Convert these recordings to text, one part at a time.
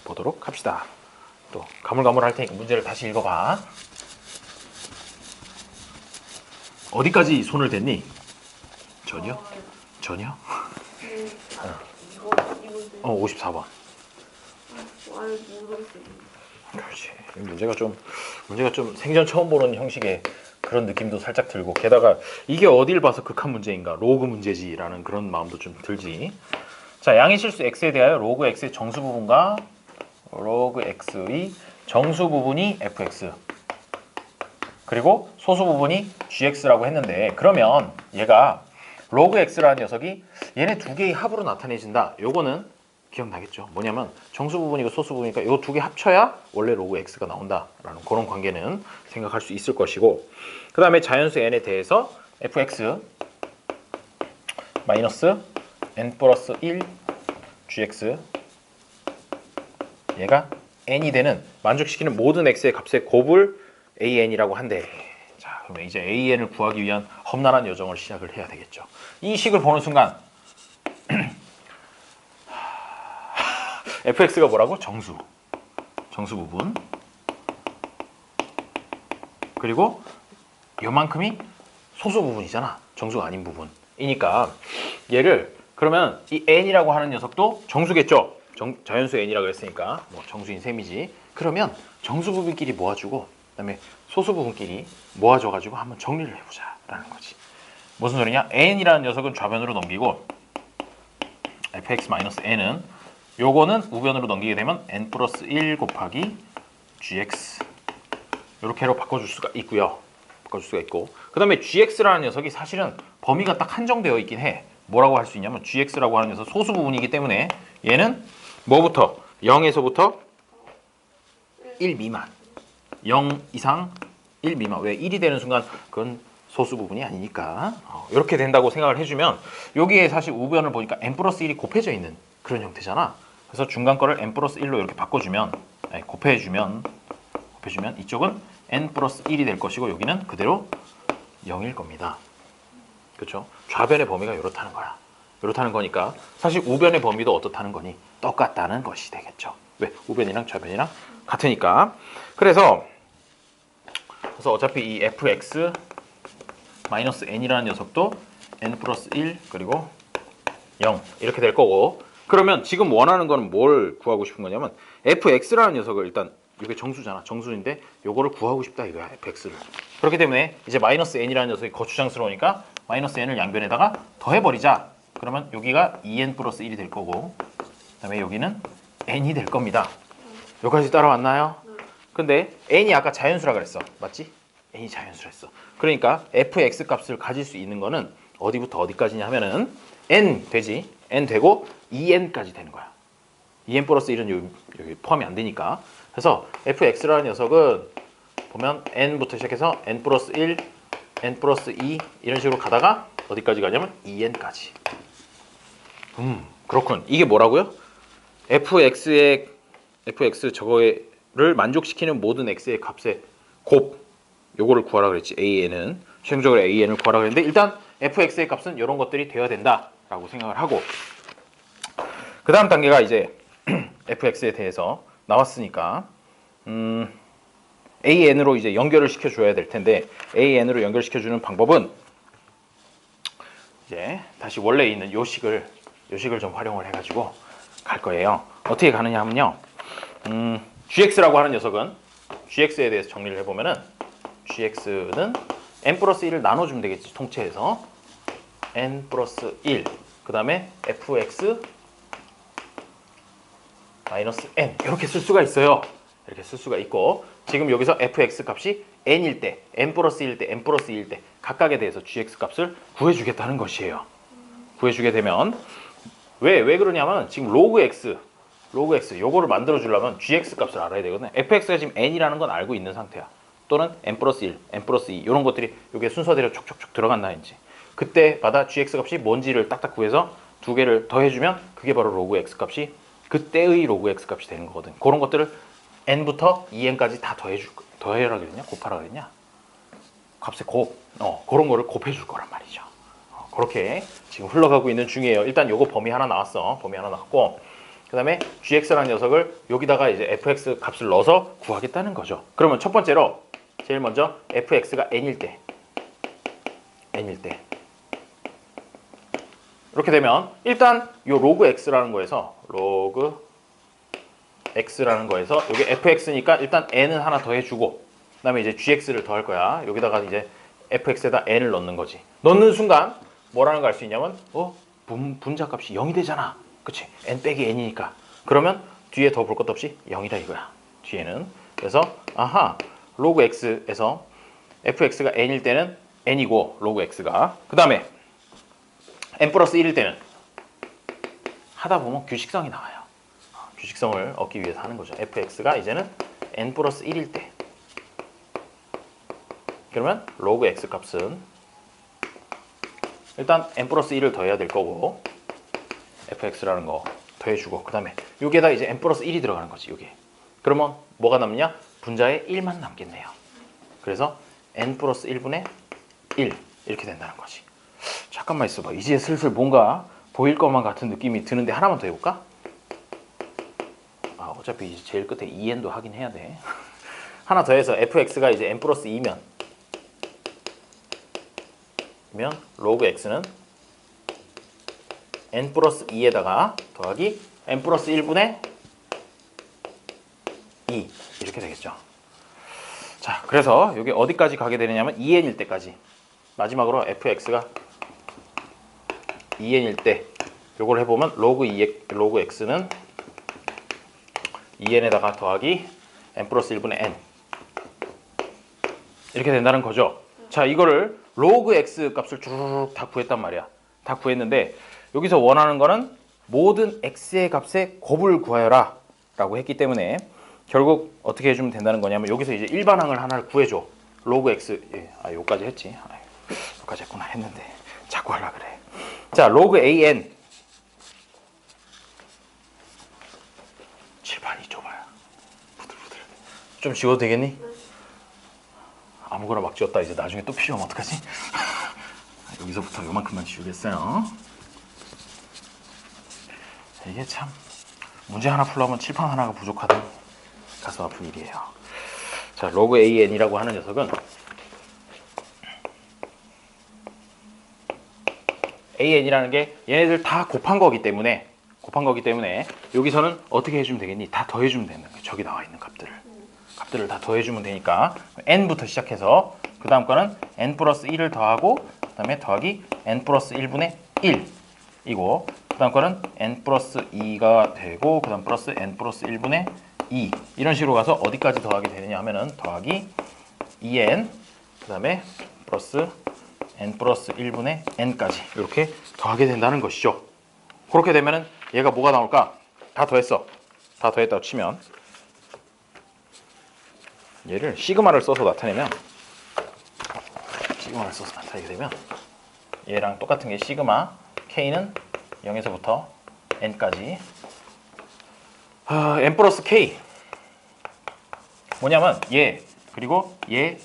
보도록 합시다. 또 가물가물할 테니까 문제를 다시 읽어봐. 어디까지 손을 댔니? 전혀? 전혀? 이거 54번. 아예 모르겠어요. 그렇지. 문제가 좀 생전 처음 보는 형식의 그런 느낌도 살짝 들고, 게다가 이게 어딜 봐서 극한 문제인가, 로그 문제지라는 그런 마음도 좀 들지. 자, 양의 실수 x에 대하여 로그 x의 정수 부분과 로그 x의 정수 부분이 fx, 그리고 소수 부분이 gx라고 했는데, 그러면 얘가 로그 x라는 녀석이 얘네 두 개의 합으로 나타내진다. 요거는 기억나겠죠? 뭐냐면 정수 부분이고 소수 부분이니까 이 두 개 합쳐야 원래 로그 x가 나온다라는 그런 관계는 생각할 수 있을 것이고, 그 다음에 자연수 n에 대해서 fx 마이너스 n 플러스 1 gx, 얘가 n이 되는, 만족시키는 모든 x의 값의 곱을 an이라고 한대. 자, 그러면 이제 an을 구하기 위한 험난한 여정을 시작을 해야 되겠죠. 이 식을 보는 순간 fx가 뭐라고? 정수 부분, 그리고 요만큼이 소수 부분이잖아. 정수가 아닌 부분이니까 얘를, 그러면 이 n이라고 하는 녀석도 정수겠죠. 자연수 n이라고 했으니까 뭐 정수인 셈이지. 그러면 정수 부분끼리 모아주고 그다음에 소수 부분끼리 모아줘가지고 한번 정리를 해보자라는 거지. 무슨 소리냐? n이라는 녀석은 좌변으로 넘기고 fx-n은 요거는 우변으로 넘기게 되면 n 플러스 1 곱하기 gx, 이렇게로 바꿔줄 수가 있고요. 바꿔줄 수가 있고, 그 다음에 gx라는 녀석이 사실은 범위가 딱 한정되어 있긴 해. 뭐라고 할 수 있냐면 gx라고 하는 녀석 소수 부분이기 때문에 얘는 뭐부터? 0에서부터 1 미만, 0 이상 1 미만. 왜? 1이 되는 순간 그건 소수 부분이 아니니까 이렇게 된다고 생각을 해주면, 여기에 사실 우변을 보니까 n 플러스 1이 곱해져 있는 그런 형태잖아. 그래서 중간 거를 n 플러스 1로 이렇게 바꿔주면, 곱해주면 이쪽은 n 플러스 1이 될 것이고 여기는 그대로 0일 겁니다. 그렇죠? 좌변의 범위가 이렇다는 거야. 이렇다는 거니까 사실 우변의 범위도 어떻다는 거니? 똑같다는 것이 되겠죠. 왜? 우변이랑 좌변이랑 같으니까. 그래서 어차피 이 fx 마이너스 n이라는 녀석도 n 플러스 1 그리고 0 이렇게 될 거고, 그러면 지금 원하는 거는 뭘 구하고 싶은 거냐면 fx라는 녀석을, 일단 이게 정수잖아. 정수인데 요거를 구하고 싶다 이거야, fx를. 그렇기 때문에 이제 마이너스 n이라는 녀석이 거추장스러우니까 마이너스 n을 양변에다가 더해버리자. 그러면 여기가 2n 플러스 1이 될 거고, 그 다음에 여기는 n이 될 겁니다. 여기까지 따라왔나요? 근데 n이 아까 자연수라 그랬어. 맞지? n이 자연수랬어. 그러니까 fx 값을 가질 수 있는 거는 어디부터 어디까지냐 하면은 n 되지. n 되고 2n까지 되는 거야. 2n 플러스 1은 여기 포함이 안 되니까. 그래서 fx라는 녀석은 보면 n부터 시작해서 n 플러스 1, n 플러스 2 이런 식으로 가다가 어디까지 가냐면 2n까지. 그렇군. 이게 뭐라고요? fx 저거를 만족시키는 모든 x의 값의 곱, 요거를 구하라 그랬지. an은 최종적으로 an을 구하라 그랬는데, 일단 fx의 값은 이런 것들이 되어야 된다라고 생각을 하고, 그 다음 단계가 이제 fx에 대해서 나왔으니까 an으로 이제 연결을 시켜줘야 될 텐데, an으로 연결시켜주는 방법은 이제 다시 원래 있는 요 식을 좀 활용을 해가지고 갈 거예요. 어떻게 가느냐 하면요, gx라고 하는 녀석은 gx에 대해서 정리를 해보면은 gx는 n 플러스 1을 나눠주면 되겠지. 통째해서 n 플러스 1, 그 다음에 fx 마이너스 n 이렇게 쓸 수가 있어요. 이렇게 쓸 수가 있고, 지금 여기서 fx 값이 n일 때, n 플러스 1일 때, n 플러스 2일 때 각각에 대해서 gx 값을 구해주겠다는 것이에요. 구해주게 되면 왜 그러냐면 지금 로그 x 요거를 만들어 주려면 gx 값을 알아야 되거든. fx가 지금 n이라는 건 알고 있는 상태야. 또는 n 플러스 1, n 플러스 2 이런 것들이 여기에 순서대로 촉촉촉 들어간다 이제. 그때마다 gx 값이 뭔지를 딱딱 구해서 두 개를 더해주면 그게 바로 로그 x 값이, 그때의 로그 x 값이 되는 거거든. 그런 것들을 n부터 2n까지 다 더해라 그랬냐? 곱하라 그랬냐? 값의 곱, 그런 거를 곱해줄 거란 말이죠. 그렇게 지금 흘러가고 있는 중이에요. 일단 요거 범위 하나 나왔어. 범위 하나 나왔고, 그 다음에 gx라는 녀석을 여기다가 이제 fx 값을 넣어서 구하겠다는 거죠. 그러면 첫 번째로 제일 먼저 fx가 n일 때 이렇게 되면 일단 요 로그 x라는 거에서 여기 fx니까 일단 n은 하나 더 해주고 그 다음에 이제 gx를 더 할 거야. 여기다가 이제 fx에다 n을 넣는 거지. 넣는 순간 뭐라는 걸 알 수 있냐면 분자값이 0이 되잖아. 그치? n 빼기 n이니까. 그러면 뒤에 더 볼 것도 없이 0이다 이거야. 뒤에는. 그래서 아하 로그 x에서 fx가 n일 때는 n이고 로그 x가. 그 다음에 n 플러스 1일 때는 하다 보면 규식성이 나와요. 규식성을 얻기 위해서 하는 거죠. fx가 이제는 n 플러스 1일 때 그러면 로그 x 값은 일단 n 플러스 1을 더해야 될 거고 fx라는 거 더해주고 그 다음에 여기에다 이제 n 플러스 1이 들어가는 거지. 여기. 그러면 뭐가 남냐? 분자에 1만 남겠네요. 그래서 n 플러스 1분의 1 이렇게 된다는 거지. 잠깐만 있어봐. 이제 슬슬 뭔가 보일 것만 같은 느낌이 드는데 하나만 더 해볼까? 어차피 이제 제일 끝에 2n도 하긴 해야 돼. 하나 더 해서 fx가 이제 n 플러스 2면 로그 x는 n 플러스 2에다가 더하기 n 플러스 1분의 2 이렇게 되겠죠. 자, 그래서 여기 어디까지 가게 되느냐면 2n일 때까지. 마지막으로 fx가 2n일 때 요걸 해보면 로그 x는 2n에다가 더하기 n 플러스 1분의 n 이렇게 된다는 거죠. 자, 이거를 로그 x 값을 쭉 다 구했단 말이야. 다 구했는데 여기서 원하는 거는 모든 x의 값의 곱을 구하여라 라고 했기 때문에 결국 어떻게 해주면 된다는 거냐면 여기서 이제 일반항을 하나를 구해줘. 로그 x 요까지 했지. 요까지 했구나 했는데 자꾸 하려 그래. 자, 로그 an 칠판이 좁아요. 부들부들. 좀 지워도 되겠니? 아무거나 막 지웠다 이제 나중에 또 필요하면 어떡하지? 여기서부터 요만큼만 지우겠어요. 이게 참 문제 하나 풀려면 칠판 하나가 부족하던 가슴 아픈 일이에요. 자, 로그 an이라고 하는 녀석은 an이라는 게 얘네들 다 곱한 거기 때문에 여기서는 어떻게 해주면 되겠니? 다 더해주면 되는 거예요. 저기 나와 있는 값들을 다 더해주면 되니까 n부터 시작해서 그 다음 거는 n 플러스 1을 더하고 그 다음에 더하기 n 플러스 1분의 1 이고 그 다음 거는 n 플러스 2가 되고 그 다음 플러스 n 플러스 1분의 2 이런 식으로 가서 어디까지 더하게 되느냐 하면은 더하기 2n 그 다음에 플러스 n 플러스 1분의 n까지 이렇게 더하게 된다는 것이죠. 그렇게 되면은 얘가 뭐가 나올까? 다 더했어. 다 더했다고 치면 얘를 시그마를 써서 나타내게 되면 얘랑 똑같은 게 시그마 k는 0에서부터 n까지 n 플러스 k 뭐냐면 얘 그리고 얘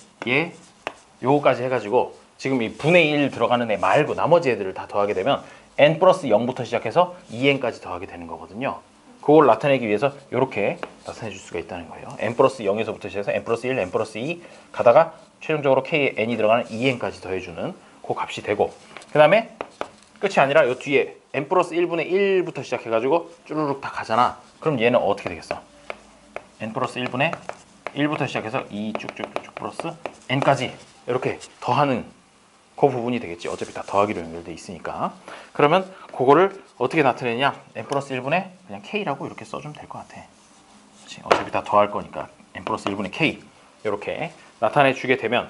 요거까지 해가지고 지금 이 분의 1 들어가는 애 말고 나머지 애들을 다 더하게 되면 n 플러스 0부터 시작해서 2n까지 더하게 되는 거거든요. 그걸 나타내기 위해서 이렇게 나타내 줄 수가 있다는 거예요. n 플러스 0에서부터 시작해서 n 플러스 1, n 플러스 2 가다가 최종적으로 k에 n이 들어가는 2n까지 더해주는 그 값이 되고 그 다음에 끝이 아니라 이 뒤에 n 플러스 1분의 1부터 시작해가지고 쭈루룩 다 가잖아. 그럼 얘는 어떻게 되겠어? n 플러스 1분의 1부터 시작해서 2 쭉쭉쭉 플러스 n까지 이렇게 더하는 그 부분이 되겠지. 어차피 다 더하기로 연결돼 있으니까. 그러면 그거를 어떻게 나타내냐? n 플러스 1분의 그냥 k라고 이렇게 써주면 될 것 같아. 그치? 어차피 다 더할 거니까 n 플러스 1분의 k 이렇게 나타내 주게 되면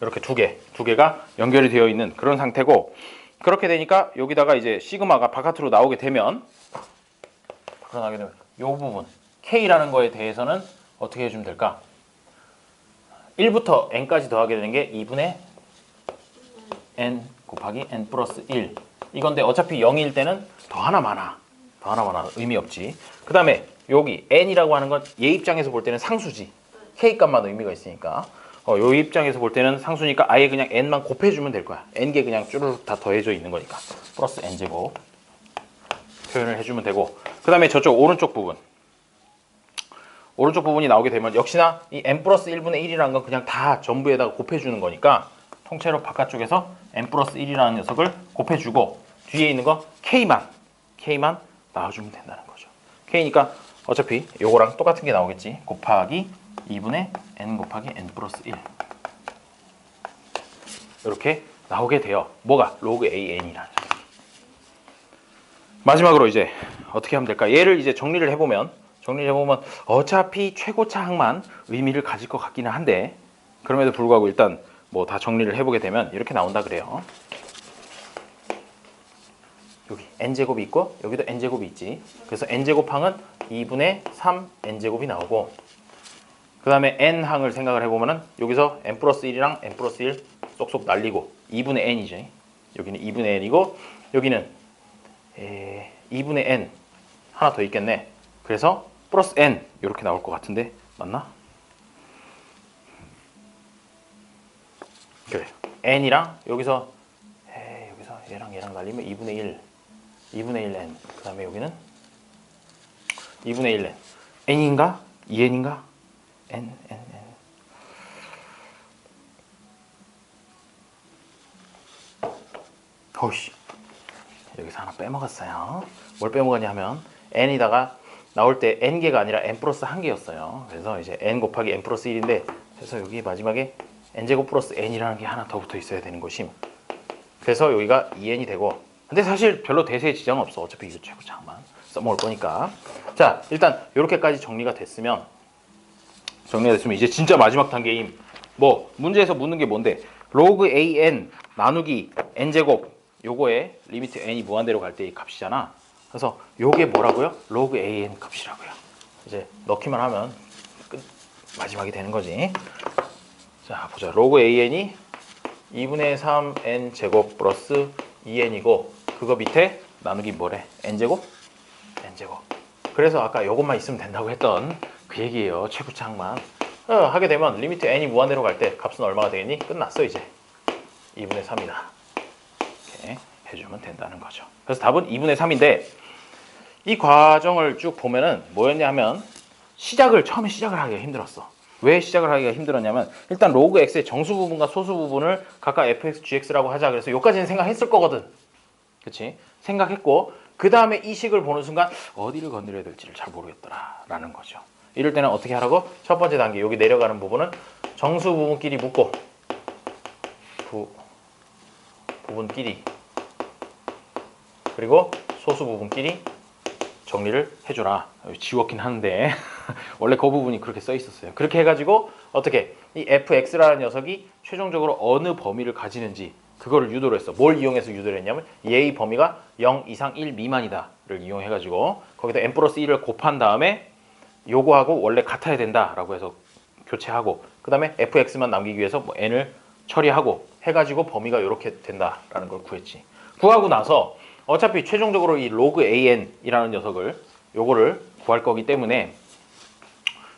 이렇게 두 개가 연결이 되어 있는 그런 상태고 그렇게 되니까 여기다가 이제 시그마가 바깥으로 나오게 되면 이 부분 k라는 거에 대해서는 어떻게 해주면 될까? 1부터 n까지 더하게 되는 게 2분의 n 곱하기 n 플러스 1 이건데 어차피 0일 때는 더 하나 많아 의미 없지. 그 다음에 여기 n이라고 하는 건 얘 입장에서 볼 때는 상수지. k 값만 의미가 있으니까 요 입장에서 볼 때는 상수니까 아예 그냥 n만 곱해주면 될 거야. n개 그냥 쭈르륵 다 더해져 있는 거니까 플러스 n제곱 표현을 해주면 되고, 그 다음에 저쪽 오른쪽 부분이 나오게 되면 역시나 이 n 플러스 1분의 1이라는 건 그냥 다 전부에다가 곱해주는 거니까 통째로 바깥쪽에서 n 플러스 1이라는 녀석을 곱해주고 뒤에 있는 거 k만 나와주면 된다는 거죠. k니까 어차피 요거랑 똑같은 게 나오겠지. 곱하기 2분의 n 곱하기 n 플러스 1 이렇게 나오게 돼요. 뭐가? 로그 an이라는 녀석. 마지막으로 이제 어떻게 하면 될까? 얘를 이제 정리를 해보면 어차피 최고차 항만 의미를 가질 것 같기는 한데, 그럼에도 불구하고 일단 뭐 다 정리를 해보게 되면 이렇게 나온다 그래요. 여기 n제곱이 있고 여기도 n제곱이 있지. 그래서 n제곱항은 2분의 3 n제곱이 나오고, 그 다음에 n항을 생각을 해보면은 여기서 n 플러스 1이랑 n 플러스 1 쏙쏙 날리고 2분의 n이죠. 여기는 2분의 n이고 여기는 2분의 n 하나 더 있겠네. 그래서 플러스 n 이렇게 나올 것 같은데 맞나? 그래. n이랑 여기서 얘랑 날리면 2분의 1 n. 그 다음에 여기는 2분의 1 n. n인가? 2n인가? n. 어이씨. 여기서 하나 빼먹었어요. 뭘 빼먹었냐 하면 n이다가 나올 때 n개가 아니라 n 플러스 1개였어요. 그래서 이제 n 곱하기 n 플러스 1인데, 그래서 여기 마지막에 n제곱 플러스 n이라는 게 하나 더 붙어 있어야 되는 것임. 그래서 여기가 2n이 되고, 근데 사실 별로 대세에 지장은 없어. 어차피 이거 최고차만 써먹을 거니까. 자, 일단 이렇게까지 정리가 됐으면 이제 진짜 마지막 단계임. 뭐 문제에서 묻는 게 뭔데? 로그 an 나누기 n제곱, 요거에 리미트 n이 무한대로 갈 때 이 값이잖아. 그래서 요게 뭐라고요? 로그 an 값이라고요. 이제 넣기만 하면 마지막이 되는 거지. 자, 보자. 로그 an이 2분의 3n 제곱 플러스 2n이고, 그거 밑에 나누기 뭐래? n제곱? 그래서 아까 요것만 있으면 된다고 했던 그 얘기예요. 최고차항만 하게 되면 리미트 n이 무한대로 갈 때 값은 얼마가 되겠니? 끝났어. 이제 2분의 3이다 이렇게 해주면 된다는 거죠. 그래서 답은 2분의 3인데, 이 과정을 쭉 보면은 뭐였냐 하면 처음에 시작을 하기가 힘들었어. 왜 시작을 하기가 힘들었냐면, 일단 로그 x의 정수 부분과 소수 부분을 각각 fx, gx라고 하자. 그래서 여기까지는 생각했을 거거든. 그치? 생각했고, 그 다음에 이 식을 보는 순간 어디를 건드려야 될지를 잘 모르겠더라 라는 거죠. 이럴 때는 어떻게 하라고? 첫 번째 단계, 여기 내려가는 부분은 정수 부분끼리 묶고 부분끼리, 그리고 소수 부분끼리 정리를 해줘라. 지웠긴 하는데 원래 그 부분이 그렇게 써 있었어요. 그렇게 해가지고 어떻게 이 fx라는 녀석이 최종적으로 어느 범위를 가지는지 그거를 유도를 했어. 뭘 이용해서 유도를 했냐면 얘의 범위가 0 이상 1 미만이다를 이용해가지고 거기다 n 플러스 1을 곱한 다음에 요거하고 원래 같아야 된다라고 해서 교체하고, 그 다음에 fx만 남기기 위해서 뭐 n을 처리하고 해가지고 범위가 이렇게 된다라는 걸 구했지. 구하고 나서 어차피 최종적으로 이 로그 an이라는 녀석을 요거를 구할 거기 때문에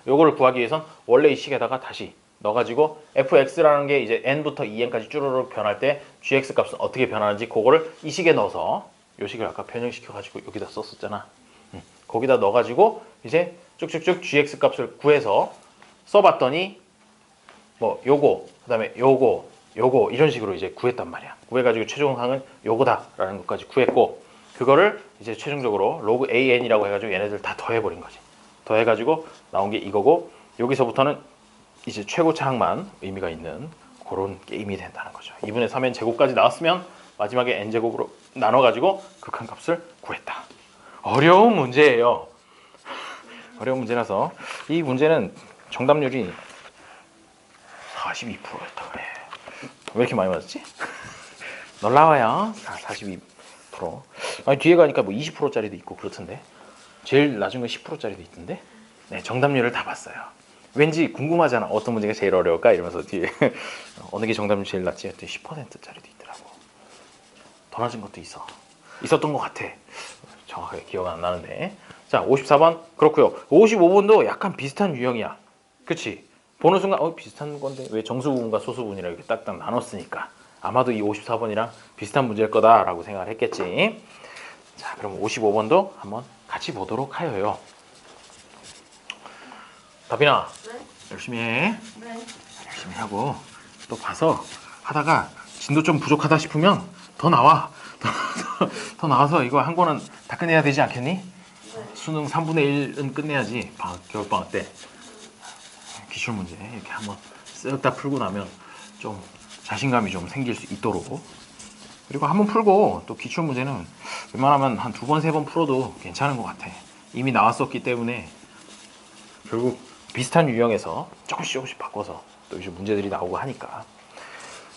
요거를 구하기 위해선 원래 이 식에다가 다시 넣어가지고 fx라는 게 이제 n부터 2n까지 쭈루룩 변할 때 gx 값은 어떻게 변하는지 그거를 이 식에 넣어서, 요 식을 아까 변형시켜가지고 여기다 썼었잖아. 거기다 넣어가지고 이제 쭉쭉쭉 gx 값을 구해서 써봤더니 뭐 요거, 그 다음에 요거 이런 식으로 이제 구했단 말이야. 구해가지고 최종항은 요거다라는 것까지 구했고, 그거를 이제 최종적으로 로그 an이라고 해가지고 얘네들 다 더해버린 거지. 더해가지고 나온 게 이거고, 여기서부터는 이제 최고차항만 의미가 있는 그런 게임이 된다는 거죠. 2분의 3n 제곱까지 나왔으면 마지막에 n제곱으로 나눠가지고 극한값을 구했다. 어려운 문제예요. 어려운 문제라서 이 문제는 정답률이 42%였다 그래. 왜 이렇게 많이 맞았지? 놀라워요. 42%. 아니 뒤에 가니까 뭐 20%짜리도 있고 그렇던데. 제일 낮은 건 10%짜리도 있던데. 네, 정답률을 다 봤어요. 왠지 궁금하잖아. 어떤 문제가 제일 어려울까? 이러면서 뒤에 어느 게 정답률 제일 낮지? 했더니 10%짜리도 있더라고. 더 낮은 것도 있었던 것 같아. 정확하게 기억은 안 나는데. 자, 54번 그렇고요. 55번도 약간 비슷한 유형이야. 그치? 보는 순간 비슷한 건데 왜 정수 부분과 소수 부분이라 이렇게 딱딱 나눴으니까 아마도 이 54번이랑 비슷한 문제일 거다라고 생각을 했겠지. 자, 그럼 55번도 한번 같이 보도록 하여요. 다빈아, 네? 열심히 해. 네. 열심히 하고 또 봐서 하다가 진도 좀 부족하다 싶으면 더 나와. 더 나와서 이거 한 권은 다 끝내야 되지 않겠니? 네. 수능 3분의 1은 끝내야지. 겨울방학 때 기출 문제 이렇게 한번 쓱 다 풀고 나면 좀 자신감이 좀 생길 수 있도록. 그리고 한번 풀고 또 기출 문제는 웬만하면 한 2번, 3번 풀어도 괜찮은 것 같아. 이미 나왔었기 때문에 결국 비슷한 유형에서 조금씩 바꿔서 또 이제 문제들이 나오고 하니까.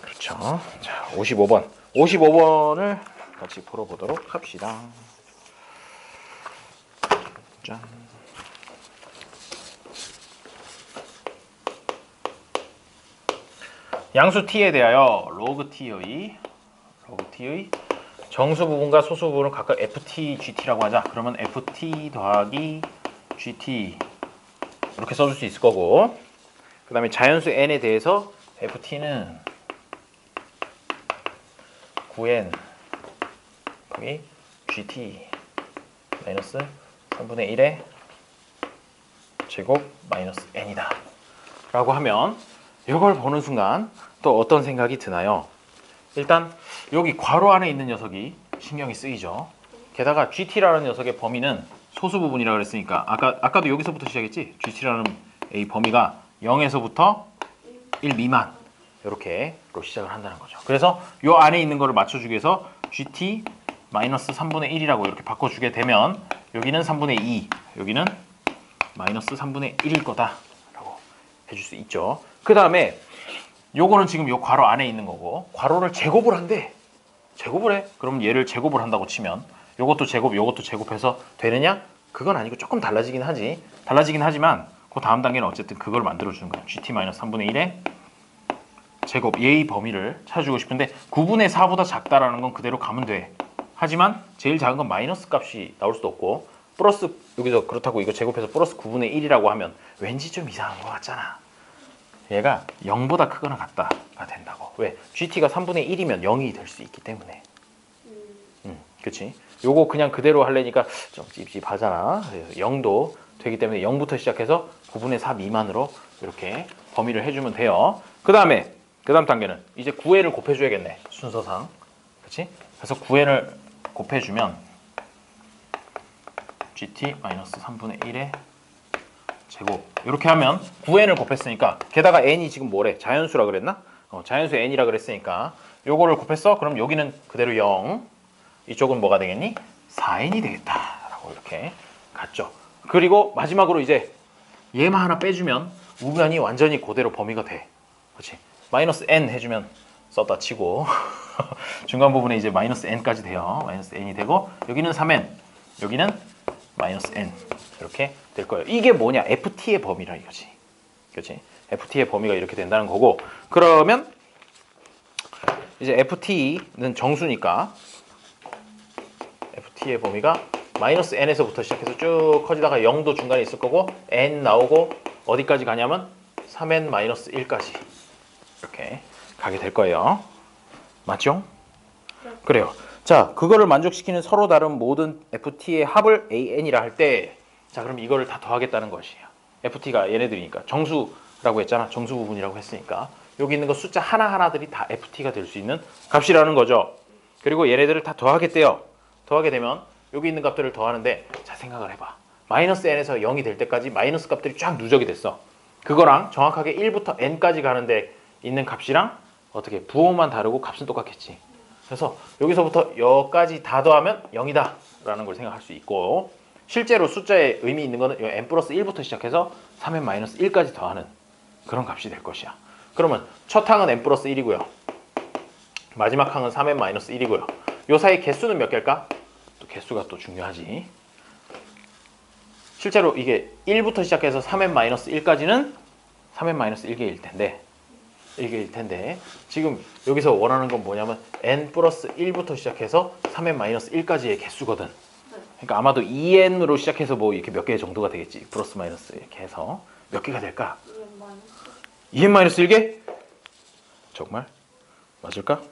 그렇죠. 자, 55번. 55번을 같이 풀어보도록 합시다. 짠. 양수 t에 대하여 로그 t의 정수 부분과 소수 부분을 각각 ft, gt라고 하자. 그러면 ft 더하기 gt 이렇게 써줄 수 있을 거고, 그 다음에 자연수 n에 대해서 ft는 9n 거기 gt 마이너스 3분의 1의 제곱 마이너스 n이다 라고 하면 이걸 보는 순간 또 어떤 생각이 드나요? 일단 여기 괄호 안에 있는 녀석이 신경이 쓰이죠. 게다가 gt라는 녀석의 범위는 소수 부분이라 그랬으니까 아까도 여기서부터 시작했지? gt라는 이 범위가 0에서부터 1 미만 이렇게로 시작을 한다는 거죠. 그래서 이 안에 있는 거를 맞춰주기 위해서 gt 마이너스 3분의 1이라고 이렇게 바꿔주게 되면 여기는 3분의 2, 여기는 마이너스 3분의 1일 거다라고 해줄 수 있죠. 그 다음에 요거는 지금 요 괄호 안에 있는 거고, 괄호를 제곱을 한대. 제곱을 해. 그럼 얘를 제곱을 한다고 치면 요것도 제곱, 요것도 제곱해서 되느냐? 그건 아니고 조금 달라지긴 하지. 달라지긴 하지만 그 다음 단계는 어쨌든 그걸 만들어주는 거야. gt-3분의 1의 제곱, 얘의 범위를 찾아주고 싶은데 9분의 4보다 작다라는 건 그대로 가면 돼. 하지만 제일 작은 건 마이너스 값이 나올 수도 없고, 플러스, 여기서 그렇다고 이거 제곱해서 플러스 9분의 1이라고 하면 왠지 좀 이상한 것 같잖아. 얘가 0보다 크거나 같다가 된다고. 왜? gt가 3분의 1이면 0이 될 수 있기 때문에. 그치? 요거 그냥 그대로 하려니까 좀 찝찝하잖아. 그래서 0도 되기 때문에 0부터 시작해서 9분의 4 미만으로 이렇게 범위를 해주면 돼요. 그 다음 단계는 이제 9n을 곱해줘야겠네. 순서상. 그치? 그래서 9n을 곱해주면 gt-3분의 1의 제곱 이렇게 하면 9n을 곱했으니까, 게다가 n이 지금 뭐래? 자연수라 그랬나? 자연수 n이라 그랬으니까 요거를 곱했어? 그럼 여기는 그대로 0, 이쪽은 뭐가 되겠니? 4n이 되겠다라고 이렇게 갔죠. 그리고 마지막으로 이제 얘만 하나 빼주면 우변이 완전히 그대로 범위가 돼. 그렇지? 마이너스 n 해주면 썼다 치고 중간 부분에 이제 마이너스 n까지 돼요. 마이너스 n이 되고 여기는 3n, 여기는 마이너스 n 이렇게 될 거예요. 이게 뭐냐? ft의 범위라 이거지. 그렇지? ft의 범위가 이렇게 된다는 거고, 그러면 이제 ft는 정수니까 ft의 범위가 마이너스 n에서부터 시작해서 쭉 커지다가 0도 중간에 있을 거고, n 나오고 어디까지 가냐면 3n 마이너스 1까지 이렇게 가게 될 거예요. 맞죠? 그래요. 자, 그거를 만족시키는 서로 다른 모든 ft의 합을 an이라 할 때, 자, 그럼 이거를 다 더하겠다는 것이에요. ft가 얘네들이니까 정수라고 했잖아. 정수 부분이라고 했으니까 여기 있는 거 숫자 하나하나들이 다 ft가 될 수 있는 값이라는 거죠. 그리고 얘네들을 다 더하겠대요. 더하게 되면 여기 있는 값들을 더하는데, 자, 생각을 해봐. 마이너스 n에서 0이 될 때까지 마이너스 값들이 쫙 누적이 됐어. 그거랑 정확하게 1부터 n까지 가는데 있는 값이랑 어떻게 부호만 다르고 값은 똑같겠지. 그래서 여기서부터 여기까지 다 더하면 0이다 라는 걸 생각할 수 있고, 실제로 숫자에 의미 있는 거는 n 플러스 1부터 시작해서 3n 마이너스 1까지 더하는 그런 값이 될 것이야. 그러면 첫 항은 n 플러스 1이고요. 마지막 항은 3n 마이너스 1이고요. 요 사이 개수는 몇 개일까? 또 개수가 또 중요하지. 실제로 이게 1부터 시작해서 3n 마이너스 1까지는 3n 마이너스 1개일 텐데 지금 여기서 원하는 건 뭐냐면 n 플러스 1부터 시작해서 3n 마이너스 1까지의 개수거든. 그러니까 아마도 2n으로 시작해서 뭐 이렇게 몇 개 정도가 되겠지. 플러스 마이너스 이렇게 해서 몇 개가 될까? 2n 마이너스 1개? 정말? 맞을까?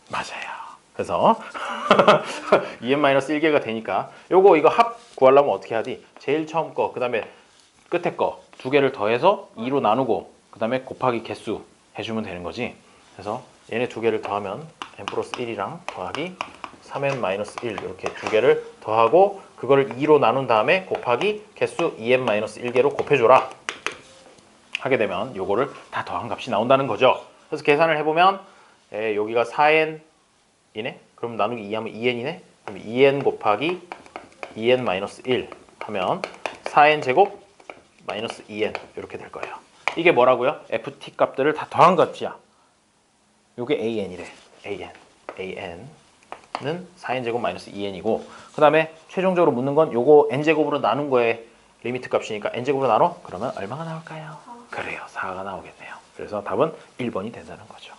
맞아요. 그래서 2n-1개가 되니까 이거 합 구하려면 어떻게 하지? 제일 처음 거, 그 다음에 끝에 거 두 개를 더해서 2로 나누고 그 다음에 곱하기 개수 해주면 되는 거지. 그래서 얘네 두 개를 더하면 n 플러스 1이랑 더하기 3n-1 이렇게 두 개를 더하고 그걸 2로 나눈 다음에 곱하기 개수 2n-1개로 곱해줘라 하게 되면 요거를 다 더한 값이 나온다는 거죠. 그래서 계산을 해보면 여기가 4n이네? 그럼 나누기 2하면 2n이네? 그럼 2n 곱하기 2n-1 하면 4n 제곱 마이너스 2n 이렇게 될 거예요. 이게 뭐라고요? ft 값들을 다 더한 값이야. 요게 an이래. an은 4n 제곱 마이너스 2n이고 그 다음에 최종적으로 묻는 건 요거 n 제곱으로 나눈 거에 리미트 값이니까 n 제곱으로 나눠? 그러면 얼마가 나올까요? 그래요. 4가 나오겠네요. 그래서 답은 1번이 된다는 거죠.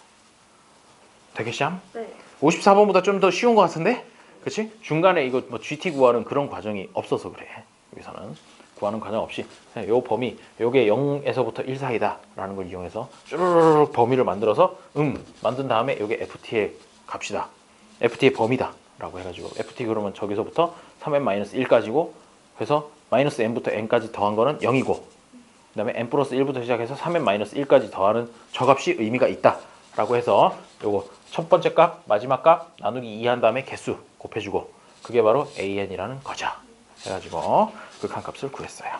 되겠죠? 네. 54번보다 좀 더 쉬운 것 같은데? 그치? 중간에 이거 뭐 GT 구하는 그런 과정이 없어서 그래. 여기서는 구하는 과정 없이 그냥 요 범위, 요게 0에서부터 1 사이다 라는 걸 이용해서 쭈르륵 범위를 만들어서 만든 다음에 요게 FT의 값이다. FT의 범위다 라고 해가지고 FT 그러면 저기서부터 3n-1까지고 그래서 마이너스 n부터 n까지 더한 거는 0이고 그 다음에 n 플러스 1부터 시작해서 3n-1까지 더하는 저 값이 의미가 있다 라고 해서 요거 첫 번째 값, 마지막 값 나누기 2 한 다음에 개수 곱해주고 그게 바로 an이라는 거죠. 해가지고 극한값을 구했어요.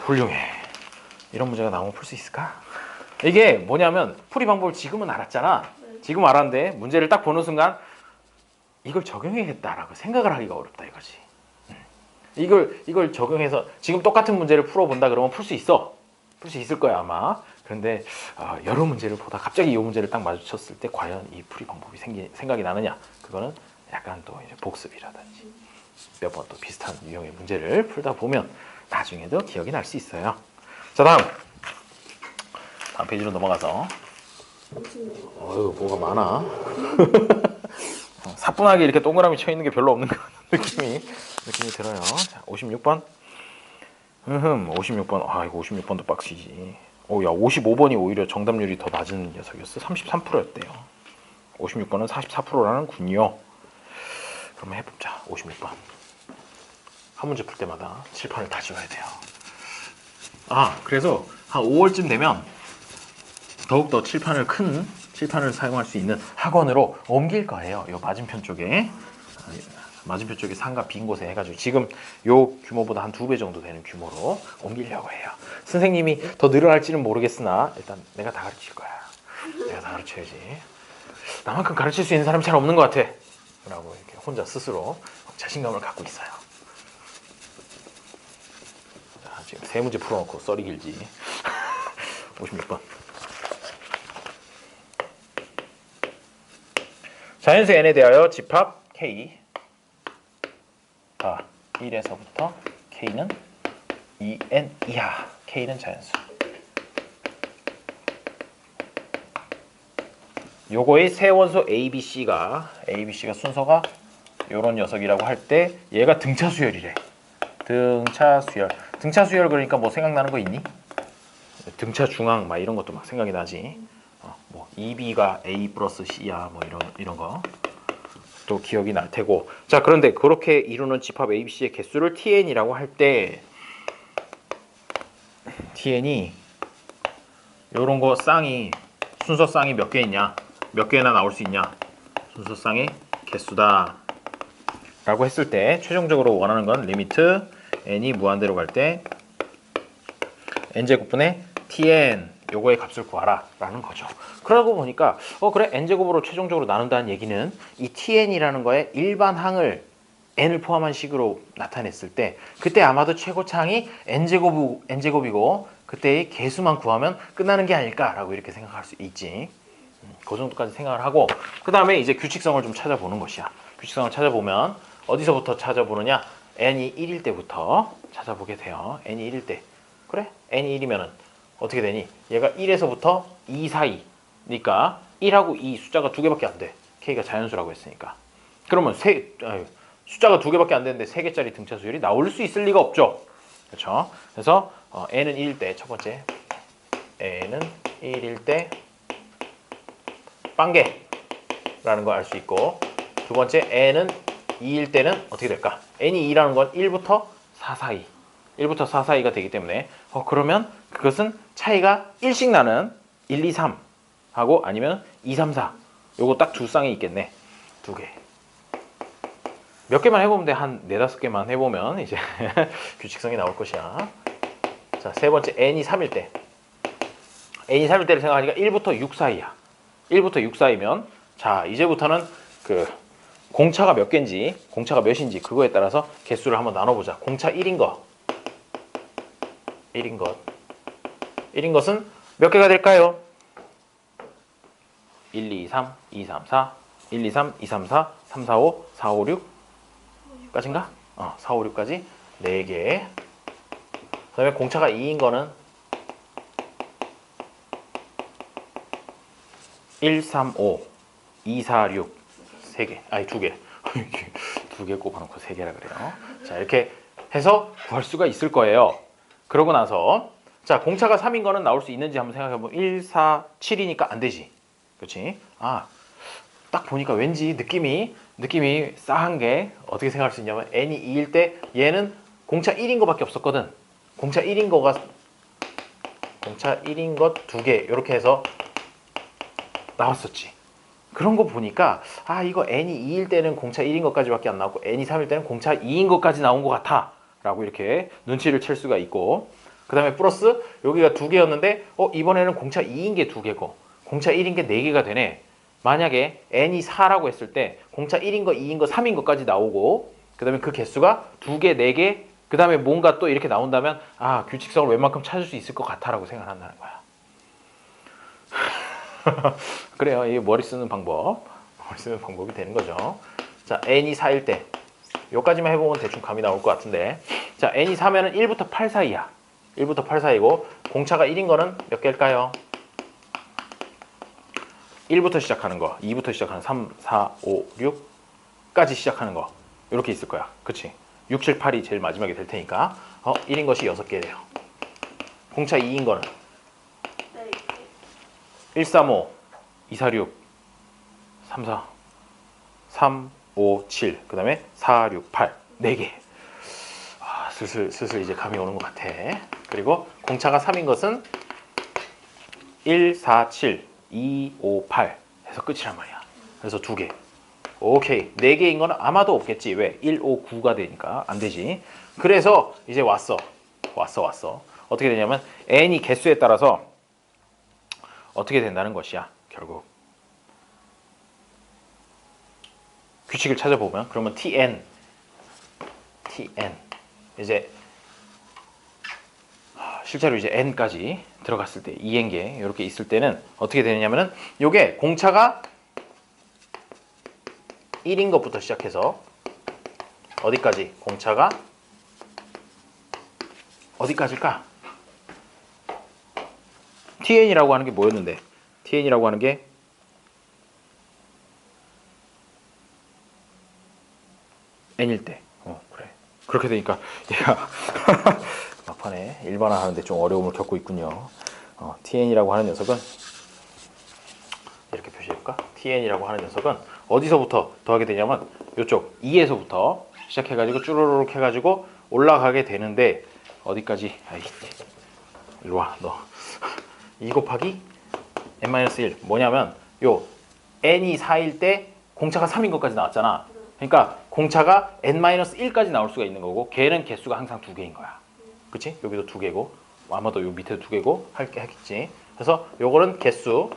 훌륭해. 이런 문제가 나오면 풀 수 있을까? 이게 뭐냐면 풀이 방법을 지금은 알았잖아. 지금 알았는데 문제를 딱 보는 순간 이걸 적용해야겠다라고 생각을 하기가 어렵다 이거지. 이걸 적용해서 지금 똑같은 문제를 풀어본다 그러면 풀 수 있어. 풀 수 있을 거야 아마. 그런데 여러 문제를 보다 갑자기 이 문제를 딱 마주쳤을 때 과연 이 풀이 방법이 생각이 나느냐? 그거는 약간 또 이제 복습이라든지 몇 번 또 비슷한 유형의 문제를 풀다 보면 나중에도 기억이 날 수 있어요. 자 다음 페이지로 넘어가서 어휴 뭐가 많아. 사뿐하게 이렇게 동그라미 쳐 있는 게 별로 없는 느낌이 들어요. 자, 56번. 56번. 아 이거 56번도 빡치지. 오야 55번이 오히려 정답률이 더 낮은 녀석이었어. 33%였대요. 56번은 44%라는 군요. 그러면 해보자. 56번. 한 문제 풀 때마다 칠판을 다 지워야 돼요. 그래서 한 5월쯤 되면 더욱더 큰 칠판을 사용할 수 있는 학원으로 옮길 거예요. 요 맞은편 쪽에 상가 빈 곳에 해가지고 지금 요 규모보다 한 2배 정도 되는 규모로 옮기려고 해요. 선생님이 더 늘어날지는 모르겠으나 일단 내가 다 가르칠 거야. 내가 다 가르쳐야지. 나만큼 가르칠 수 있는 사람이 잘 없는 것 같아. 라고 이렇게 혼자 스스로 자신감을 갖고 있어요. 자, 지금 3문제 풀어놓고 썰이 길지. 56번. 자연수 n에 대하여 집합 k 1에서부터 k는 2n 이하. k는 자연수. 요거의 세 원소 ABC가 순서가 요런 녀석이라고 할 때 얘가 등차 수열이래. 등차 수열 그러니까 뭐 생각나는 거 있니? 등차 중앙 막 이런 것도 막 생각이 나지. 뭐 2B가 A 플러스 C야 뭐 이런 거 또 기억이 날 테고. 자 그런데 그렇게 이루는 집합 ABC의 개수를 TN이라고 할 때 TN이 요런 거 순서 쌍이 몇 개 있냐? 몇 개나 나올 수 있냐? 순서 쌍의 개수다 라고 했을 때 최종적으로 원하는 건 리미트 n이 무한대로 갈 때 n제곱분의 tn 요거의 값을 구하라 라는 거죠. 그러고 보니까 그래 n제곱으로 최종적으로 나눈다는 얘기는 이 tn이라는 거에 일반 항을 n을 포함한 식으로 나타냈을 때 그때 아마도 최고차항이 n제곱이고 그때의 개수만 구하면 끝나는 게 아닐까라고 이렇게 생각할 수 있지. 그 정도까지 생각을 하고 그 다음에 이제 규칙성을 좀 찾아보는 것이야. 규칙성을 찾아보면 어디서부터 찾아보느냐? n이 1일 때부터 찾아보게 돼요. n이 1일 때. 그래? n이 1이면은 어떻게 되니? 얘가 1에서부터 2 사이니까 1하고 2 숫자가 2개밖에 안 돼. k가 자연수라고 했으니까. 그러면 숫자가 2개밖에 안 되는데 3개짜리 등차 수열이 나올 수 있을 리가 없죠. 그렇죠? 그래서 n은 1일 때 첫 번째 n은 1일 때 빵개라고 라는 걸 알 수 있고, 두 번째 n은 2일 때는 어떻게 될까? n이 2라는 건 1부터 4 사이, 1부터 4 사이가 되기 때문에 그러면 그것은 차이가 1씩 나는 1, 2, 3 하고 아니면 2, 3, 4 요거 딱 두 쌍이 있겠네. 두 개. 몇 개만 해보면 돼. 한 4, 5개만 해보면 이제 규칙성이 나올 것이야. 자, 세 번째 n이 3일 때. n이 3일 때를 생각하니까 1부터 6 사이야. 1부터 6 사이면 자, 이제부터는 그 공차가 몇 개인지, 공차가 몇인지 그거에 따라서 개수를 한번 나눠보자. 공차 1인 것. 1인 것. 1인 것은 몇 개가 될까요? 1, 2, 3, 2, 3, 4, 1, 2, 3, 2, 3, 4, 3, 4, 5, 4, 5, 6까지인가? 4, 5, 6까지 4개. 그 다음에 공차가 2인 거는 1, 3, 5, 2, 4, 6 3개. 아니 2개. 2개 꼽아놓고 3개라 그래요. 자, 이렇게 해서 구할 수가 있을 거예요. 그러고 나서 자, 공차가 3인 거는 나올 수 있는지 한번 생각해보면 1, 4, 7이니까 안 되지. 그렇지? 딱 보니까 왠지 느낌이 싸한 게 어떻게 생각할 수 있냐면 n이 2일 때 얘는 공차 1인 거밖에 없었거든. 공차 1인 것 2개 이렇게 해서 나왔었지. 그런 거 보니까 이거 n이 2일 때는 공차 1인 것까지밖에 안 나왔고 n이 3일 때는 공차 2인 것까지 나온 것 같아 라고 이렇게 눈치를 챌 수가 있고, 그 다음에 플러스 여기가 2개였는데 이번에는 공차 2인 게 2개고 공차 1인 게 4개가 되네. 만약에 n이 4라고 했을 때 공차 1인 거, 2인 거, 3인 것까지 나오고 그 다음에 그 개수가 2개, 4개 그 다음에 뭔가 또 이렇게 나온다면 규칙성을 웬만큼 찾을 수 있을 것 같아 라고 생각한다는 거야. 그래요. 이게 머리 쓰는 방법이 되는 거죠. 자, n이 4일 때 요까지만 해보면 대충 감이 나올 것 같은데, 자, n이 4면은 1부터 8 사이야. 1부터 8 사이고 공차가 1인 거는 몇 개일까요? 1부터 시작하는 거, 2부터 시작하는 3, 4, 5, 6까지 시작하는 거 이렇게 있을 거야. 그치? 6, 7, 8이 제일 마지막에 될 테니까 1인 것이 6개래요. 공차 2인 거는 1, 3, 5, 2, 4, 6, 3, 4, 3, 5, 7, 그 다음에 4, 6, 8, 4개. 슬슬 이제 감이 오는 것 같아. 그리고 공차가 3인 것은 1, 4, 7, 2, 5, 8 해서 끝이란 말이야. 그래서 2개. 오케이. 4개인 건 아마도 없겠지. 왜? 1, 5, 9가 되니까 안 되지. 그래서 이제 왔어. 어떻게 되냐면 n이 개수에 따라서 어떻게 된다는 것이야. 결국 규칙을 찾아보면 그러면 tn 이제 실제로 이제 n까지 들어갔을 때 2n개 이렇게 있을 때는 어떻게 되냐면은 요게 공차가 1인 것부터 시작해서 어디까지? 공차가 어디까지일까? tn이라고 하는 게 뭐였는데? tn이라고 하는 게 n일 때. 그래. 그렇게 되니까 얘가 막판에 일반화 하는데 좀 어려움을 겪고 있군요. tn이라고 하는 녀석은 이렇게 표시해볼까? tn이라고 하는 녀석은 어디서부터 더하게 되냐면 이쪽 2에서부터 시작해가지고 쭈루룩 해가지고 올라가게 되는데 어디까지? 일로 와, 너. 2 곱하기 n-1 뭐냐면 요 n이 4일 때 공차가 3인 것까지 나왔잖아. 그러니까 공차가 n-1까지 나올 수가 있는 거고 걔는 개수가 항상 2개인 거야. 그치? 여기도 2개고 아마도 요 밑에도 2개고 하겠지. 그래서 요거는 개수,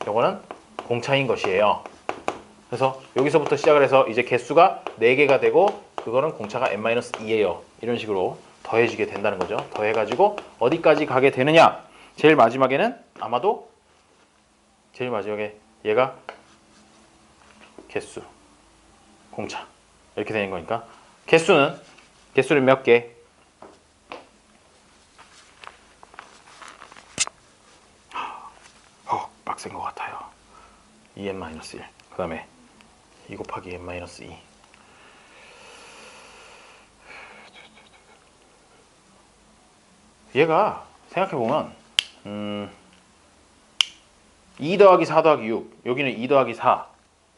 요거는 공차인 것이에요. 그래서 여기서부터 시작을 해서 이제 개수가 4개가 되고 그거는 공차가 n-2예요. 이런 식으로 더해지게 된다는 거죠. 더해가지고 어디까지 가게 되느냐? 제일 마지막에는 아마도 제일 마지막에 얘가 개수, 공차 이렇게 되는 거니까 개수는 몇 개? 빡센 것 같아요. 2n-1 그 다음에 2 곱하기 n-2 얘가 생각해보면 2 더하기 4 더하기 6 여기는 2 더하기 4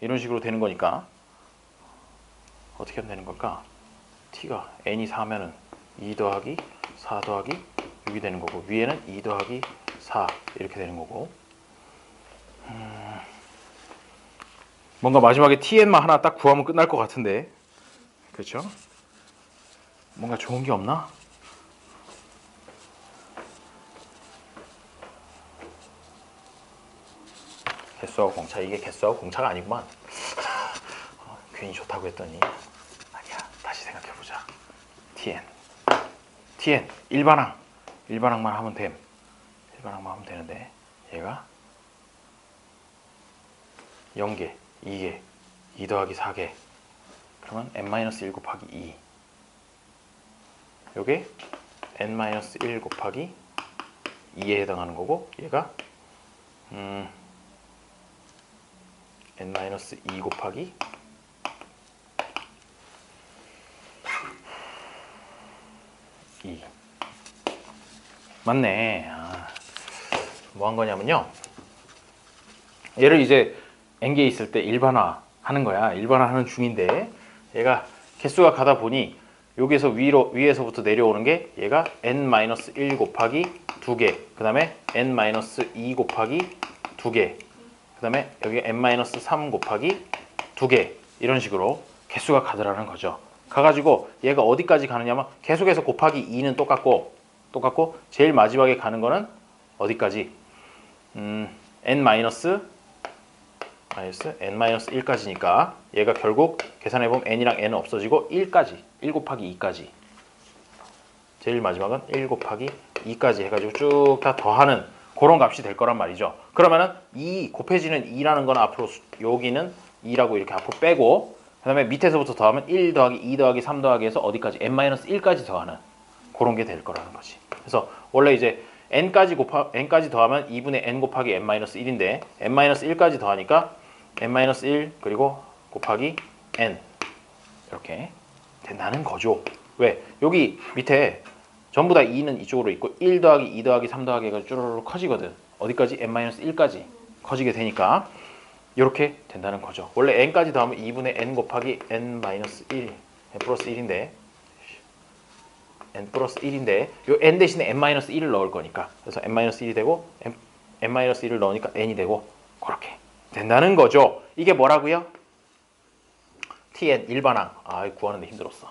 이런 식으로 되는 거니까 어떻게 하면 되는 걸까? t가 n이 4면은 2 더하기 4 더하기 6이 되는 거고 위에는 2 더하기 4 이렇게 되는 거고 뭔가 마지막에 tn만 하나 딱 구하면 끝날 것 같은데 그렇죠? 뭔가 좋은 게 없나? 개수하고 공차 이게 개수하고 공차가 아니구만. 괜히 좋다고 했더니 아니야. 다시 생각해보자. tn 일반항만 하면 됨. 일반항만 하면 되는데 얘가 0개 2개 2 더하기 4개 그러면 n-1 곱하기 2 요게 n-1 곱하기 2에 해당하는 거고 얘가 n-2 곱하기 2 맞네. 뭐 한 거냐면요 얘를 이제 n개 있을 때 일반화 하는 거야. 일반화 하는 중인데 얘가 개수가 가다 보니 여기에서 위에서부터 내려오는 게 얘가 n-1 곱하기 2개 그 다음에 n-2 곱하기 2개 그 다음에 여기 n-3 곱하기 2개 이런 식으로 개수가 가더라는 거죠. 가가지고 얘가 어디까지 가느냐면 계속해서 곱하기 2는 똑같고 제일 마지막에 가는 거는 어디까지? n-1까지니까 얘가 결국 계산해보면 n이랑 n은 없어지고 1까지 1 곱하기 2까지 제일 마지막은 1 곱하기 2까지 해가지고 쭉 다 더하는 그런 값이 될 거란 말이죠. 그러면은 2 곱해지는 2라는 건 앞으로 여기는 2라고 이렇게 앞으로 빼고 그 다음에 밑에서부터 더하면 1 더하기 2 더하기 3 더하기 해서 어디까지? n-1까지 더하는 그런 게 될 거라는 거지. 그래서 원래 이제 n까지 더하면 2분의 n 곱하기 n-1인데 n-1까지 더하니까 n-1 그리고 곱하기 n 이렇게 된다는 거죠. 왜? 여기 밑에 전부 다 2는 이쪽으로 있고 1 더하기 2 더하기 3 더하기 해가 쭈르르 커지거든. 어디까지? n-1까지 커지게 되니까 이렇게 된다는 거죠. 원래 n까지 더하면 2분의 n 곱하기 n-1 n 플러스 1인데 n 플러스 1인데 요 n 대신에 n-1을 넣을 거니까 그래서 n-1이 되고 n-1을 넣으니까 n이 되고 그렇게 된다는 거죠. 이게 뭐라고요? tn 일반항. 구하는데 힘들었어.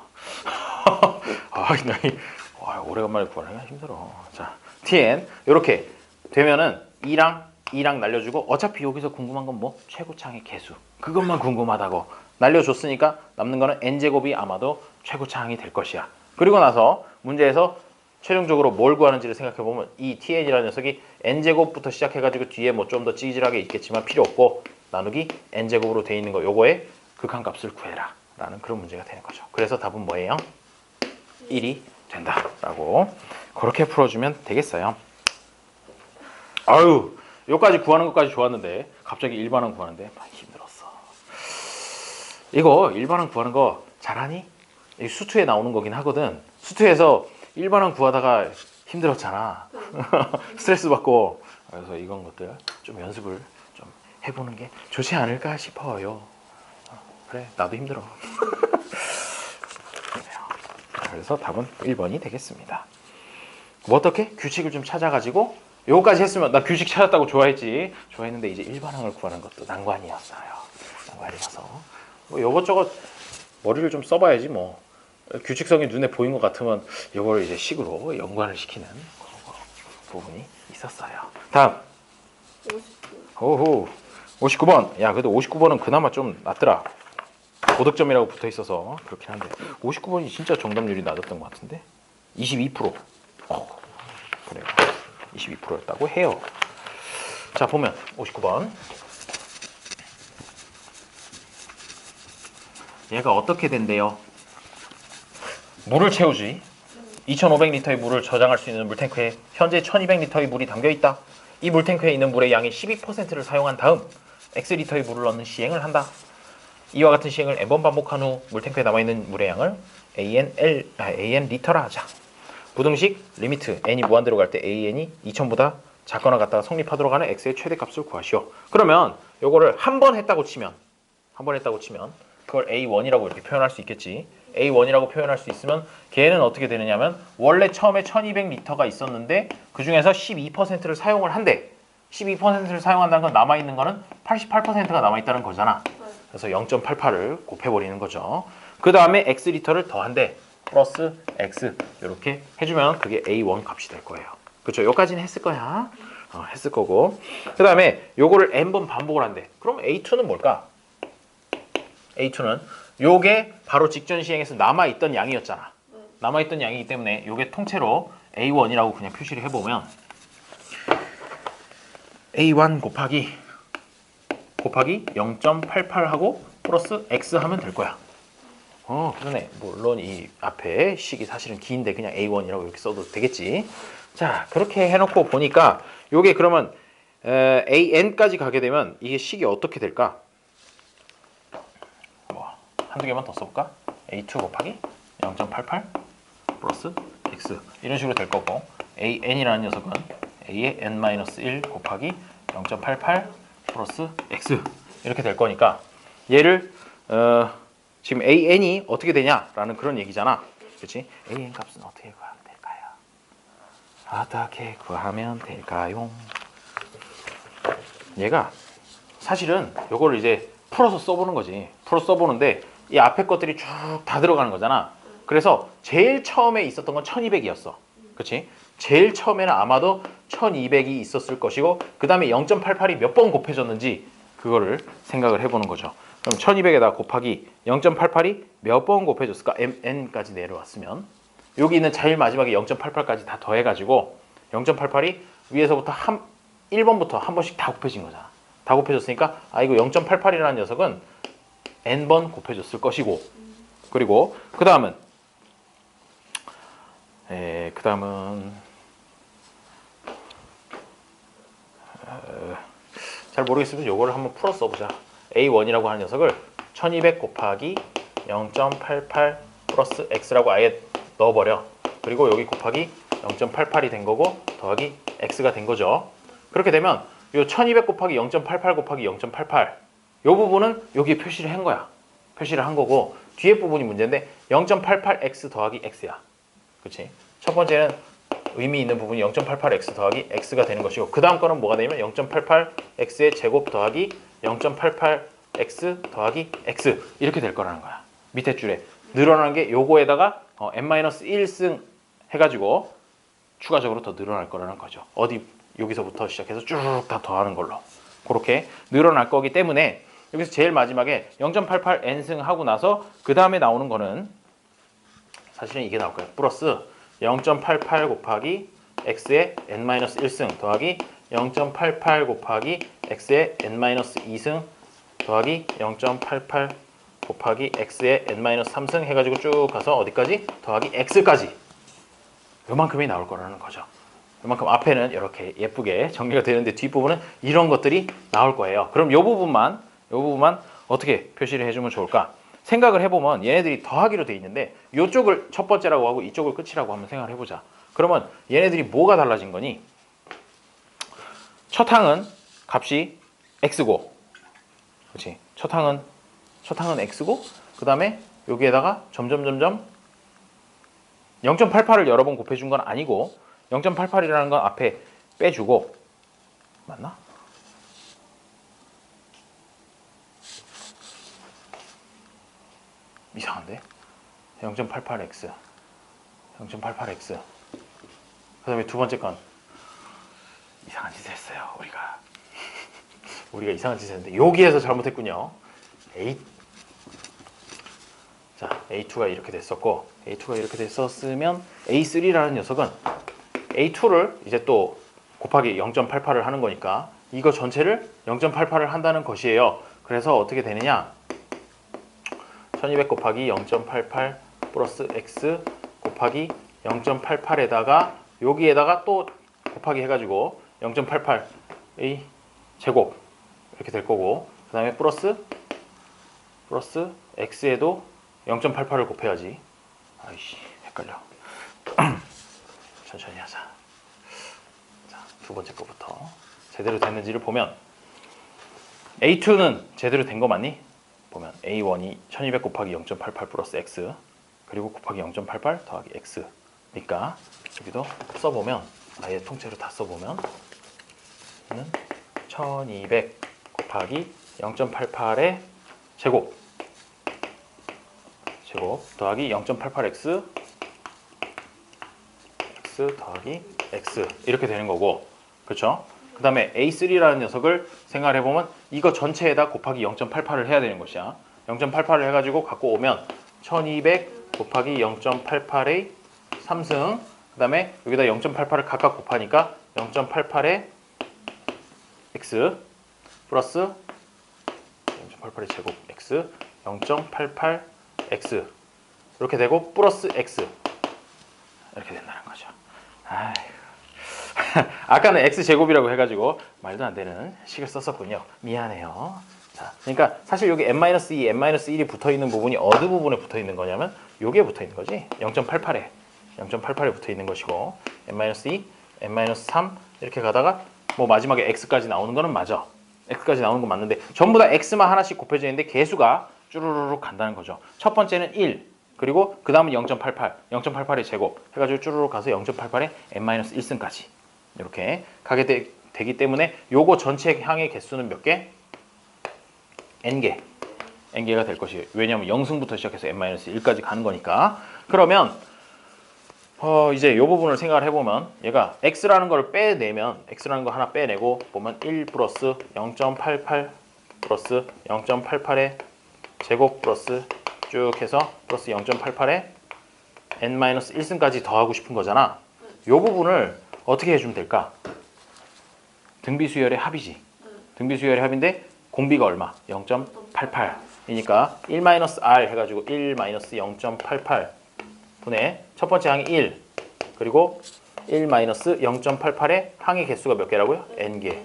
오래간만에 구하는 게 힘들어. 자, tn 이렇게 되면은 2랑 날려주고 어차피 여기서 궁금한 건 뭐? 최고차항의 개수. 그것만 궁금하다고 날려줬으니까 남는 거는 n제곱이 아마도 최고차항이 될 것이야. 그리고 나서 문제에서 최종적으로 뭘 구하는지를 생각해보면 이 tn이라는 녀석이 n제곱부터 시작해가지고 뒤에 뭐 좀 더 찌질하게 있겠지만 필요 없고 나누기 n제곱으로 돼 있는 거 요거의 극한값을 구해라 라는 그런 문제가 되는 거죠. 그래서 답은 뭐예요? 1이 된다라고 그렇게 풀어주면 되겠어요. 여기까지 구하는 것까지 좋았는데 갑자기 일반항 구하는데 힘들었어. 이거 일반항 구하는 거 잘하니? 수투에 나오는 거긴 하거든. 수투에서 일반항 구하다가 힘들었잖아. 스트레스 받고. 그래서 이런 것들 좀 연습을 좀 해보는 게 좋지 않을까 싶어요. 그래, 나도 힘들어. 그래서 답은 1번이 되겠습니다. 뭐 어떻게? 규칙을 좀 찾아가지고 요거까지 했으면 나 규칙 찾았다고 좋아했는데 이제 일반항을 구하는 것도 난관이었어요. 난관이어서 뭐 이것저것 머리를 좀 써봐야지 뭐. 규칙성이 눈에 보인 것 같으면 이걸 이제 식으로 연관을 시키는 부분이 있었어요. 다음 59번. 야, 그래도 59번은 그나마 좀 낫더라. 고득점이라고 붙어 있어서 그렇긴 한데 59번이 진짜 정답률이 낮았던 것 같은데 22%. 그래요. 22%였다고 해요. 자, 보면 59번. 얘가 어떻게 된대요? 물을 채우지. 2,500리터의 물을 저장할 수 있는 물탱크에 현재 1,200리터의 물이 담겨있다. 이 물탱크에 있는 물의 양의 12%를 사용한 다음 X리터의 물을 넣는 시행을 한다. 이와 같은 시행을 n번 반복한 후 물탱크에 남아있는 물의 양을 AN 리터라 하자. 부등식 리미트 n이 무한대로 갈 때 AN이 2,000보다 작거나 같다가 성립하도록 하는 x의 최대값을 구하시오. 그러면 요거를 한 번 했다고 치면 그걸 a1이라고 이렇게 표현할 수 있겠지. a1이라고 표현할 수 있으면 걔는 어떻게 되느냐면 원래 처음에 1200리터가 있었는데 그 중에서 12%를 사용을 한대. 12%를 사용한다는 건 남아있는 거는 88%가 남아있다는 거잖아. 그래서 0.88을 곱해버리는 거죠. 그 다음에 x리터를 더한대. 플러스 x 이렇게 해주면 그게 a1 값이 될 거예요. 그렇죠? 여기까지는 했을 거야. 했을 거고. 그 다음에 요거를 n번 반복을 한대. 그럼 a2는 뭘까? a2는 요게 바로 직전 시행에서 남아있던 양이었잖아. 남아있던 양이기 때문에 요게 통째로 a1이라고 그냥 표시를 해보면 a1 곱하기 0.88하고 플러스 x 하면 될 거야. 그러네. 물론 이 앞에 식이 사실은 긴데 그냥 a1이라고 이렇게 써도 되겠지. 자, 그렇게 해놓고 보니까 요게 그러면 an까지 가게 되면 이게 식이 어떻게 될까? 한두 개만 더 써볼까? a2 곱하기 0.88 플러스 x 이런 식으로 될 거고 an이라는 녀석은 a의 n-1 곱하기 0.88 플러스 x 이렇게 될 거니까 얘를 지금 an이 어떻게 되냐라는 그런 얘기잖아. 그렇지? an 값은 어떻게 구하면 될까요? 어떻게 구하면 될까요? 얘가 사실은 요거를 이제 풀어서 써보는 거지. 풀어서 써보는데 이 앞에 것들이 쭉 다 들어가는 거잖아. 그래서 제일 처음에 있었던 건 1200이었어. 그렇지? 제일 처음에는 아마도 1200이 있었을 것이고 그 다음에 0.88이 몇 번 곱해졌는지 그거를 생각을 해보는 거죠. 그럼 1200에다 곱하기 0.88이 몇 번 곱해졌을까? n까지 내려왔으면 여기 있는 제일 마지막에 0.88까지 다 더해가지고 0.88이 위에서부터 1번부터 한 번씩 다 곱해진 거잖아. 다 곱해졌으니까 이거 0.88이라는 녀석은 n번 곱해졌을 것이고 그리고 그 다음은 잘 모르겠으면 요거를 한번 풀어 써보자. a1이라고 하는 녀석을 1200 곱하기 0.88 플러스 x라고 아예 넣어버려. 그리고 여기 곱하기 0.88이 된 거고 더하기 x가 된 거죠. 그렇게 되면 요 1200 곱하기 0.88 곱하기 0.88 요 부분은 여기 표시를 한 거야. 표시를 한 거고 뒤에 부분이 문제인데 0.88x 더하기 x야. 그렇지? 첫 번째는 의미 있는 부분이 0.88x 더하기 x가 되는 것이고 그 다음 거는 뭐가 되냐면 0.88x의 제곱 더하기 0.88x 더하기 x 이렇게 될 거라는 거야. 밑에 줄에 늘어나는 게 요거에다가 n-1승 해가지고 추가적으로 더 늘어날 거라는 거죠. 어디 여기서부터 시작해서 쭉 다 더하는 걸로 그렇게 늘어날 거기 때문에 여기서 제일 마지막에 0.88n승 하고 나서 그 다음에 나오는 거는 사실은 이게 나올 거예요. 플러스 0.88 곱하기 x의 n-1승 더하기 0.88 곱하기 x의 n-2승 더하기 0.88 곱하기 x의 n-3승 해가지고 쭉 가서 어디까지? 더하기 x까지 요만큼이 나올 거라는 거죠. 요만큼 앞에는 이렇게 예쁘게 정리가 되는데 뒷부분은 이런 것들이 나올 거예요. 그럼 요 부분만 어떻게 표시를 해주면 좋을까? 생각을 해보면 얘네들이 더하기로 돼 있는데 이쪽을 첫 번째라고 하고 이쪽을 끝이라고 한번 생각을 해보자. 그러면 얘네들이 뭐가 달라진 거니? 첫 항은 값이 x고, 그렇지? 첫 항은 x고, 그 다음에 여기에다가 점점 0.88을 여러 번 곱해준 건 아니고 0.88이라는 건 앞에 빼주고 맞나? 이상한데? 0.88x 그 다음에 두 번째 건 이상한 짓을 했어요. 우리가 이상한 짓을 했는데 여기에서 잘못했군요. 자, A2가 이렇게 됐었고 A2가 이렇게 됐었으면 A3라는 녀석은 A2를 이제 또 곱하기 0.88을 하는 거니까 이거 전체를 0.88을 한다는 것이에요. 그래서 어떻게 되느냐? 1200 곱하기 0.88 플러스 x 곱하기 0.88에다가 여기에다가 또 곱하기 해가지고 0.88의 제곱 이렇게 될 거고 그 다음에 플러스 x에도 0.88을 곱해야지. 아이씨 헷갈려. 천천히 하자. 자, 두 번째 거부터 제대로 됐는지를 보면 A2는 제대로 된 거 맞니? 보면 A1이 1200 곱하기 0.88 플러스 X 그리고 곱하기 0.88 더하기 X 그러니까 여기도 써보면 아예 통째로 다 써보면 1200 곱하기 0.88의 제곱 더하기 0.88x x 더하기 x 이렇게 되는 거고 그렇죠? 그 다음에 A3라는 녀석을 생각해 보면 이거 전체에다 곱하기 0.88을 해야 되는 것이야. 0.88을 해가지고 갖고 오면 1200 곱하기 0.88의 3승 그 다음에 여기다 0.88을 각각 곱하니까 0.88의 x 플러스 0.88의 제곱 x 0.88 x 이렇게 되고 플러스 x 이렇게 된다는 거죠. 아까는 x 제곱이라고 해가지고 말도 안 되는 식을 썼었군요. 미안해요. 자, 그러니까 사실 여기 n-2, n-1이 붙어 있는 부분이 어느 부분에 붙어 있는 거냐면 여기에 붙어 있는 거지. 0.88에 붙어 있는 것이고 n-2, n-3 이렇게 가다가 뭐 마지막에 x까지 나오는 거는 맞아. x까지 나오는 건 맞는데 전부 다 x만 하나씩 곱해져 있는데 개수가 쭈루루룩 간다는 거죠. 첫 번째는 1, 그리고 그 다음은 0.88, 0.88의 제곱 해가지고 쭈루룩 가서 0.88의 n-1승까지 이렇게 가게 되기 때문에 요거 전체 항의 개수는 몇 개? n개. n개가 될 것이에요. 왜냐하면 0승부터 시작해서 n-1까지 가는 거니까. 그러면 이제 요 부분을 생각을 해보면 얘가 x라는 걸 빼내면 x라는 거 하나 빼내고 보면 1 플러스 0.88 플러스 0.88의 제곱 플러스 쭉 해서 플러스 0.88에 n-1승까지 더하고 싶은 거잖아. 요 부분을 어떻게 해주면 될까? 등비수열의 합이지. 등비수열의 합인데 공비가 얼마? 0.88이니까 1-r 해가지고 1-0.88 분의 첫 번째 항이 1 그리고 1-0.88의 항의 개수가 몇 개라고요? n개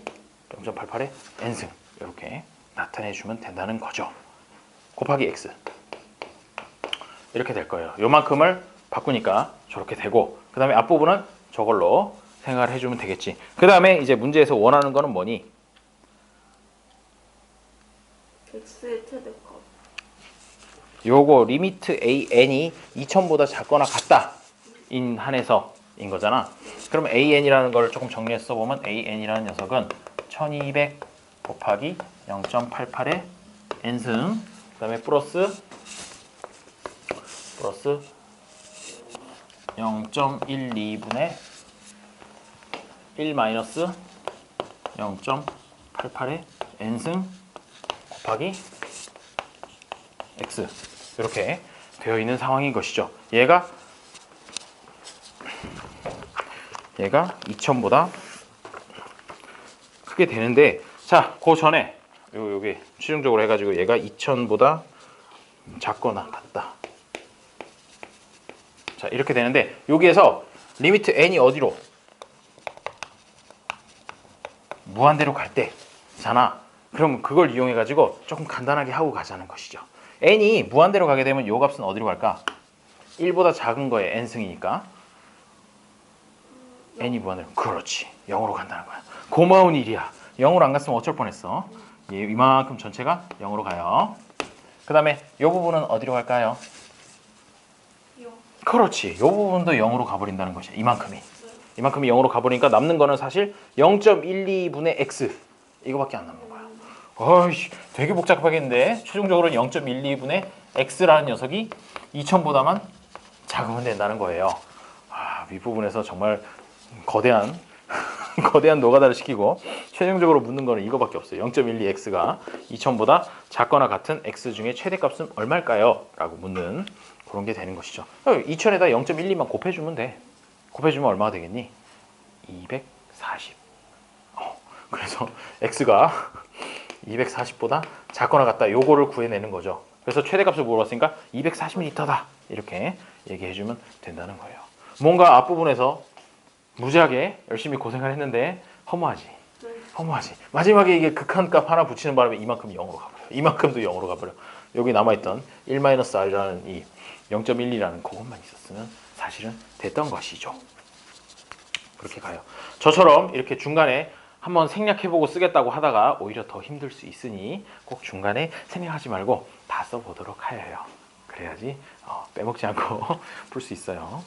0.88의 n승 이렇게 나타내주면 된다는 거죠. 곱하기 x 이렇게 될 거예요. 요만큼을 바꾸니까 저렇게 되고 그 다음에 앞부분은 저걸로 생각을 해주면 되겠지. 그 다음에 이제 문제에서 원하는 거는 뭐니? x의 최대값. 요거 리미트 an이 2000보다 작거나 같다 인 한해서인 거잖아. 그럼 an이라는 걸 조금 정리해서 써보면 an이라는 녀석은 1200 곱하기 0.88의 n승 그 다음에 플러스 0.12분의 1-0.88의 n승 곱하기 x 이렇게 되어 있는 상황인 것이죠. 얘가 2000보다 크게 되는데 자, 그 전에 요게 최종적으로 해가지고 얘가 2000보다 작거나 같다. 자, 이렇게 되는데 여기에서 리미트 n이 어디로? 무한대로 갈 때잖아. 그럼 그걸 이용해 가지고 조금 간단하게 하고 가자는 것이죠. n이 무한대로 가게 되면 요 값은 어디로 갈까? 1보다 작은 거에 n승이니까 n이 무한대로. 그렇지. 0으로 간다는 거야. 고마운 일이야. 0으로 안 갔으면 어쩔 뻔했어. 이만큼 전체가 0으로 가요. 그 다음에 요 부분은 어디로 갈까요? 그렇지. 요 부분도 0으로 가버린다는 것이야. 이만큼이 0으로 가버리니까 남는 거는 사실 0.12분의 x 이거밖에 안 남는 거야. 어이씨, 되게 복잡하겠는데 최종적으로는 0.12분의 x라는 녀석이 2000보다만 작으면 된다는 거예요. 윗부분에서 정말 거대한 노가다를 시키고 최종적으로 묻는 거는 이거밖에 없어요. 0.12x가 2000보다 작거나 같은 x 중에 최대값은 얼마일까요? 라고 묻는 그런 게 되는 것이죠. 2000에다 0.12만 곱해주면 돼. 곱해주면 얼마가 되겠니? 240. 그래서 x가 240보다 작거나 같다. 요거를 구해내는 거죠. 그래서 최대값을 물어봤으니까 240m다. 이렇게 얘기해주면 된다는 거예요. 뭔가 앞부분에서 무지하게 열심히 고생을 했는데 허무하지. 마지막에 이게 극한값 하나 붙이는 바람에 이만큼 0으로 가버려. 이만큼도 0으로 가버려. 여기 남아있던 1-r라는 이 0.12라는 그것만 있었으면 사실은 됐던 것이죠. 그렇게 가요. 저처럼 이렇게 중간에 한번 생략해보고 쓰겠다고 하다가 오히려 더 힘들 수 있으니 꼭 중간에 생략하지 말고 다 써보도록 하여요. 그래야지 빼먹지 않고 풀 수 있어요.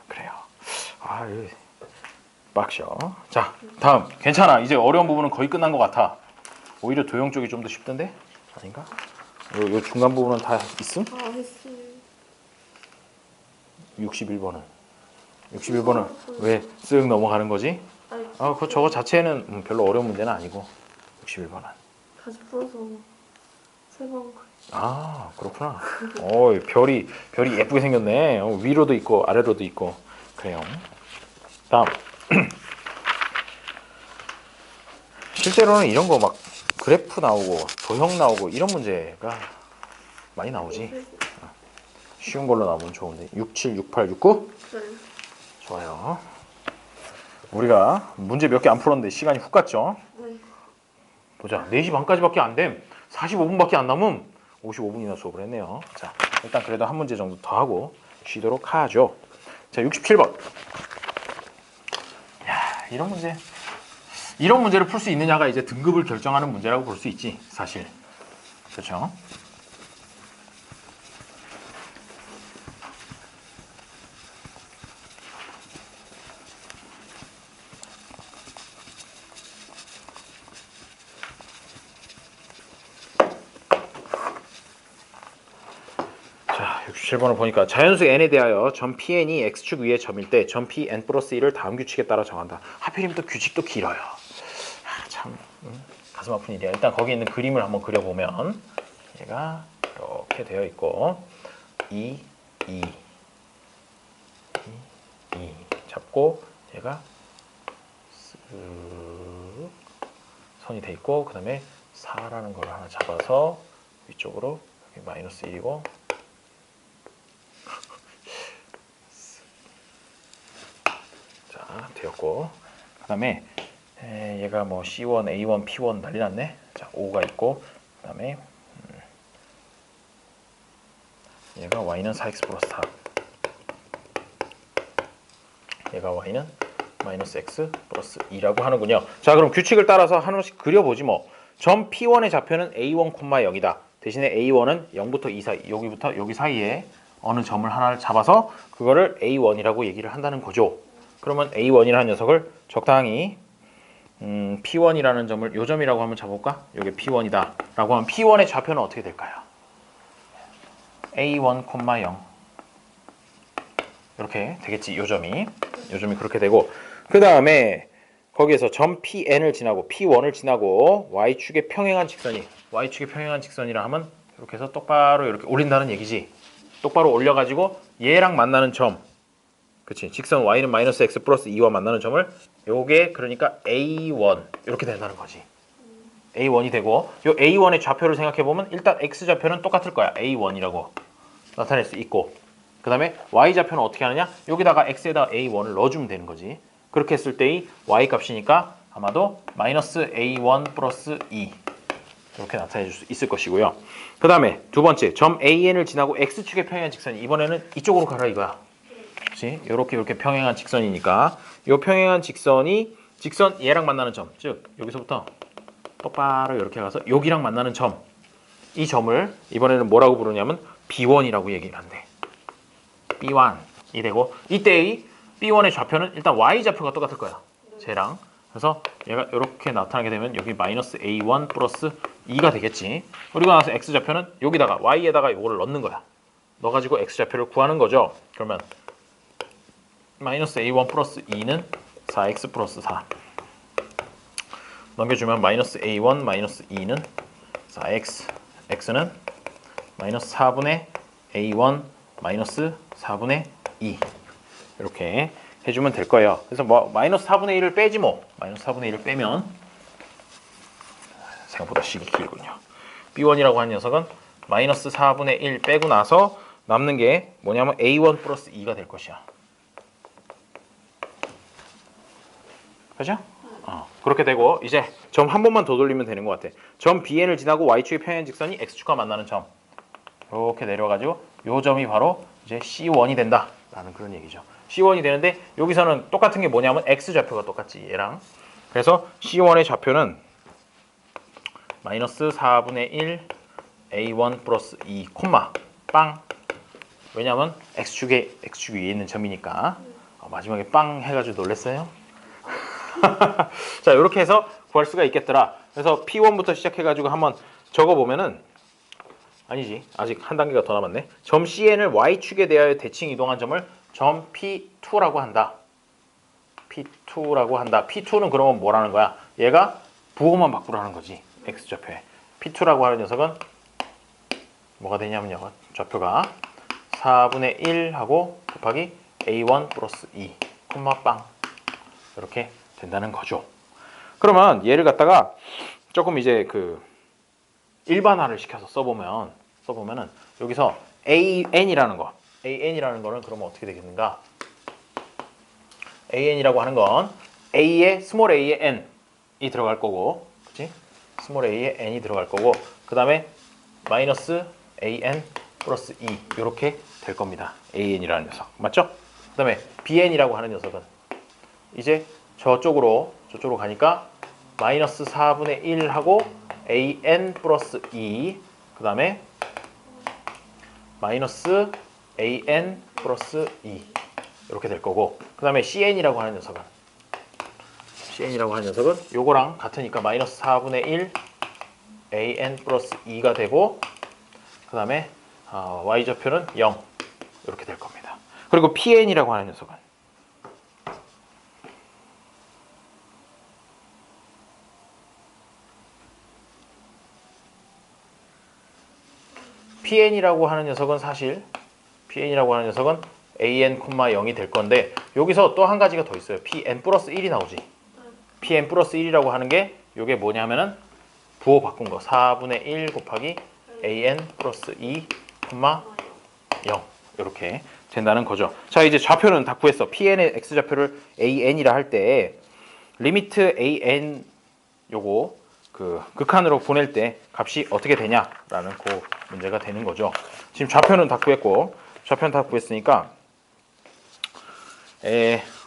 그래요. 아, 빡셔. 자, 다음. 괜찮아. 이제 어려운 부분은 거의 끝난 것 같아. 오히려 도형 쪽이 좀 더 쉽던데? 아닌가? 요 중간 부분은 다 있음? 아, 했어요. 61번은. 61번은 왜 쓱 넘어가는 거지? 아니, 저거 자체는 별로 어려운 문제는 아니고 61번은. 다시 풀어서 세 번. 아, 그렇구나. 별이 예쁘게 생겼네. 위로도 있고 아래로도 있고. 그래요. 다음. 실제로는 이런 거 막 그래프 나오고 도형 나오고 이런 문제가 많이 나오지. 쉬운 걸로 나오면 좋은데. 67, 68, 69? 그래. 좋아요. 우리가 문제 몇 개 안 풀었는데 시간이 훅 갔죠? 네. 보자. 4시 반까지밖에 안 됨. 45분밖에 안 남음. 55분이나 수업을 했네요. 자, 일단 그래도 한 문제 정도 더 하고 쉬도록 하죠. 자, 67번. 야, 이런 문제를 풀 수 있느냐가 이제 등급을 결정하는 문제라고 볼 수 있지, 사실. 그렇죠? 자, 67번을 보니까 자연수 n에 대하여 점 pn이 x축 위의 점일 때 점 pn 플러스 1을 다음 규칙에 따라 정한다. 하필이면 또 규칙도 길어요. 참 가슴 아픈 일이야. 일단 거기 있는 그림을 한번 그려보면 얘가 이렇게 되어 있고 2 잡고 얘가 쓱 선이 돼 있고 그 다음에 4라는 걸 하나 잡아서 위쪽으로 여기 마이너스 1이고 자 되었고 그 다음에 얘가 뭐 C1, A1, P1 난리 났네. 자 5가 있고 그 다음에 얘가 Y는 4X 플러스 4 얘가 Y는 마이너스 X 플러스 2라고 하는군요. 자 그럼 규칙을 따라서 하나씩 그려보지 뭐. 점 P1의 좌표는 A1, 0이다. 대신에 A1은 0부터 2 사이 여기부터 여기 사이에 어느 점을 하나를 잡아서 그거를 A1이라고 얘기를 한다는 거죠. 그러면 A1이라는 녀석을 적당히 P1이라는 점을 요 점이라고 한번 잡아볼까? 이게 P1이다 라고 하면 P1의 좌표는 어떻게 될까요? A1, 0 이렇게 되겠지. 요 점이 그렇게 되고 그 다음에 거기에서 점 PN을 지나고 P1을 지나고 Y축에 평행한 직선이라 하면 이렇게 해서 똑바로 이렇게 올린다는 얘기지. 똑바로 올려가지고 얘랑 만나는 점 그치 직선 Y는 마이너스 X 플러스 2와 만나는 점을 요게 그러니까 A1 이렇게 된다는 거지. A1이 되고 요 A1의 좌표를 생각해보면 일단 X좌표는 똑같을 거야. A1이라고 나타낼 수 있고 그 다음에 Y좌표는 어떻게 하느냐 여기다가 X에다 A1을 넣어주면 되는 거지. 그렇게 했을 때의 Y 값이니까 아마도 마이너스 A1 플러스 2 이렇게 나타내 줄 수 있을 것이고요. 그 다음에 두 번째 점 AN을 지나고 X축의 평행한 직선이 이번에는 이쪽으로 가라 이거야. 그렇지? 이렇게 평행한 직선이니까 이 평행한 직선이 직선 얘랑 만나는 점, 즉 여기서부터 똑바로 이렇게 가서 여기랑 만나는 점, 이 점을 이번에는 뭐라고 부르냐면 B1이라고 얘기를 한대. B1이 되고 이때의 B1의 좌표는 일단 Y좌표가 똑같을 거야. 쟤랑. 그래서 얘가 이렇게 나타나게 되면 여기 마이너스 A1 플러스 2가 되겠지. 그리고 나서 X좌표는 여기다가 Y에다가 이거를 넣는 거야. 넣어가지고 X좌표를 구하는 거죠. 그러면 마이너스 A1 플러스 2는 4X 플러스 4 넘겨주면 마이너스 A1 마이너스 2는 4X X는 마이너스 4분의 A1 마이너스 4분의 2 이렇게 해주면 될 거예요. 그래서 뭐 마이너스 4분의 1을 빼지 뭐. 마이너스 4분의 1을 빼면 생각보다 식이 길군요. B1이라고 하는 녀석은 마이너스 4분의 1 빼고 나서 남는 게 뭐냐면 A1 플러스 2가 될 것이야. 그죠? 그렇게 되고 이제 점 한 번만 더 돌리면 되는 것 같아. 점 BN을 지나고 Y축의 평행 직선이 X축과 만나는 점 이렇게 내려가지고 요 점이 바로 이제 C1이 된다 라는 그런 얘기죠. C1이 되는데 여기서는 똑같은 게 뭐냐면 X좌표가 똑같지 얘랑. 그래서 C1의 좌표는 마이너스 4분의 1 A1 플러스 2 콤마 빵. 왜냐면 X축 위에 있는 점이니까. 마지막에 빵 해가지고 놀랬어요. 자, 이렇게 해서 구할 수가 있겠더라. 그래서 P1부터 시작해가지고 한번 적어보면은 아니지, 아직 한 단계가 더 남았네. 점 CN을 Y축에 대하여 대칭 이동한 점을 점 P2라고 한다. P2라고 한다. P2는 그러면 뭐라는 거야? 얘가 부호만 바꾸라는 거지. X좌표에. P2라고 하는 녀석은 뭐가 되냐면요. 좌표가 4분의 1하고 곱하기 A1 플러스 2 콤마 빵 이렇게 된다는 거죠. 그러면 얘를 갖다가 조금 이제 그 일반화를 시켜서 써보면은 여기서 AN이라는 거는 그러면 어떻게 되겠는가? AN이라고 하는 건 A에 스몰 A에 N이 들어갈 거고, 그렇지? 스몰 A에 N이 들어갈 거고, 그 다음에 마이너스 AN 플러스 2 이렇게 될 겁니다. AN이라는 녀석 맞죠? 그 다음에 BN이라고 하는 녀석은 이제 저쪽으로 가니까 마이너스 4분의 1하고 AN 플러스 2 그 다음에 마이너스 AN 플러스 2 이렇게 될 거고, 그 다음에 CN이라고 하는 녀석은 요거랑 같으니까 마이너스 4분의 1 AN 플러스 2가 되고, 그 다음에 Y좌표는 0 이렇게 될 겁니다. 그리고 PN이라고 하는 녀석은 사실 PN이라고 하는 녀석은 AN, 0이 될 건데 여기서 또 한 가지가 더 있어요. PN 플러스 1이 나오지. PN 플러스 1이라고 하는 게 요게 뭐냐면은 부호 바꾼 거 4분의 1 곱하기 AN 플러스 2, 0 이렇게 된다는 거죠. 자, 이제 좌표는 다 구했어. PN의 X좌표를 AN이라 할 때 리미트 AN 요거 그 극한으로 보낼 때 값이 어떻게 되냐라는 그 문제가 되는 거죠. 지금 좌표는 다 구했고, 좌표는 다 구했으니까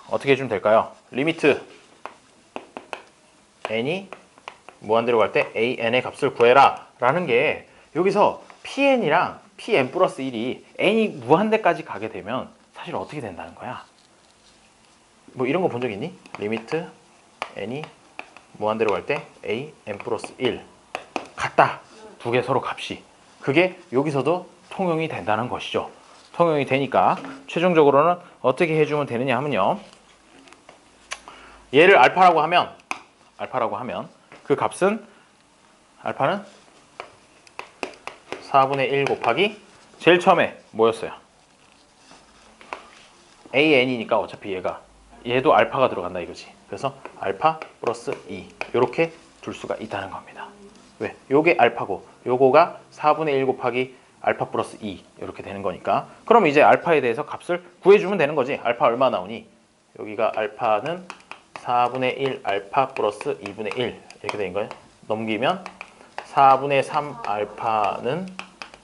어떻게 해주면 될까요? 리미트 n이 무한대로 갈 때 an의 값을 구해라 라는 게, 여기서 pn이랑 pn 플러스 1이 n이 무한대까지 가게 되면 사실 어떻게 된다는 거야? 뭐 이런 거 본 적 있니? 리미트 n이 무한대로 갈 때 a n 플러스 1 같다. 두 개 서로 값이. 그게 여기서도 통용이 된다는 것이죠. 통용이 되니까 최종적으로는 어떻게 해주면 되느냐 하면요. 얘를 알파라고 하면 그 값은 알파는 4분의 1 곱하기 제일 처음에 뭐였어요? AN이니까 어차피 얘도 알파가 들어간다 이거지. 그래서 알파 플러스 2 이렇게 둘 수가 있다는 겁니다. 왜? 요게 알파고 요거가 4분의 1 곱하기 알파 플러스 2 이렇게 되는 거니까. 그럼 이제 알파에 대해서 값을 구해주면 되는 거지. 알파 얼마 나오니? 여기가 알파는 4분의 1 알파 플러스 2분의 1 이렇게 되는 거예요. 넘기면 4분의 3 알파는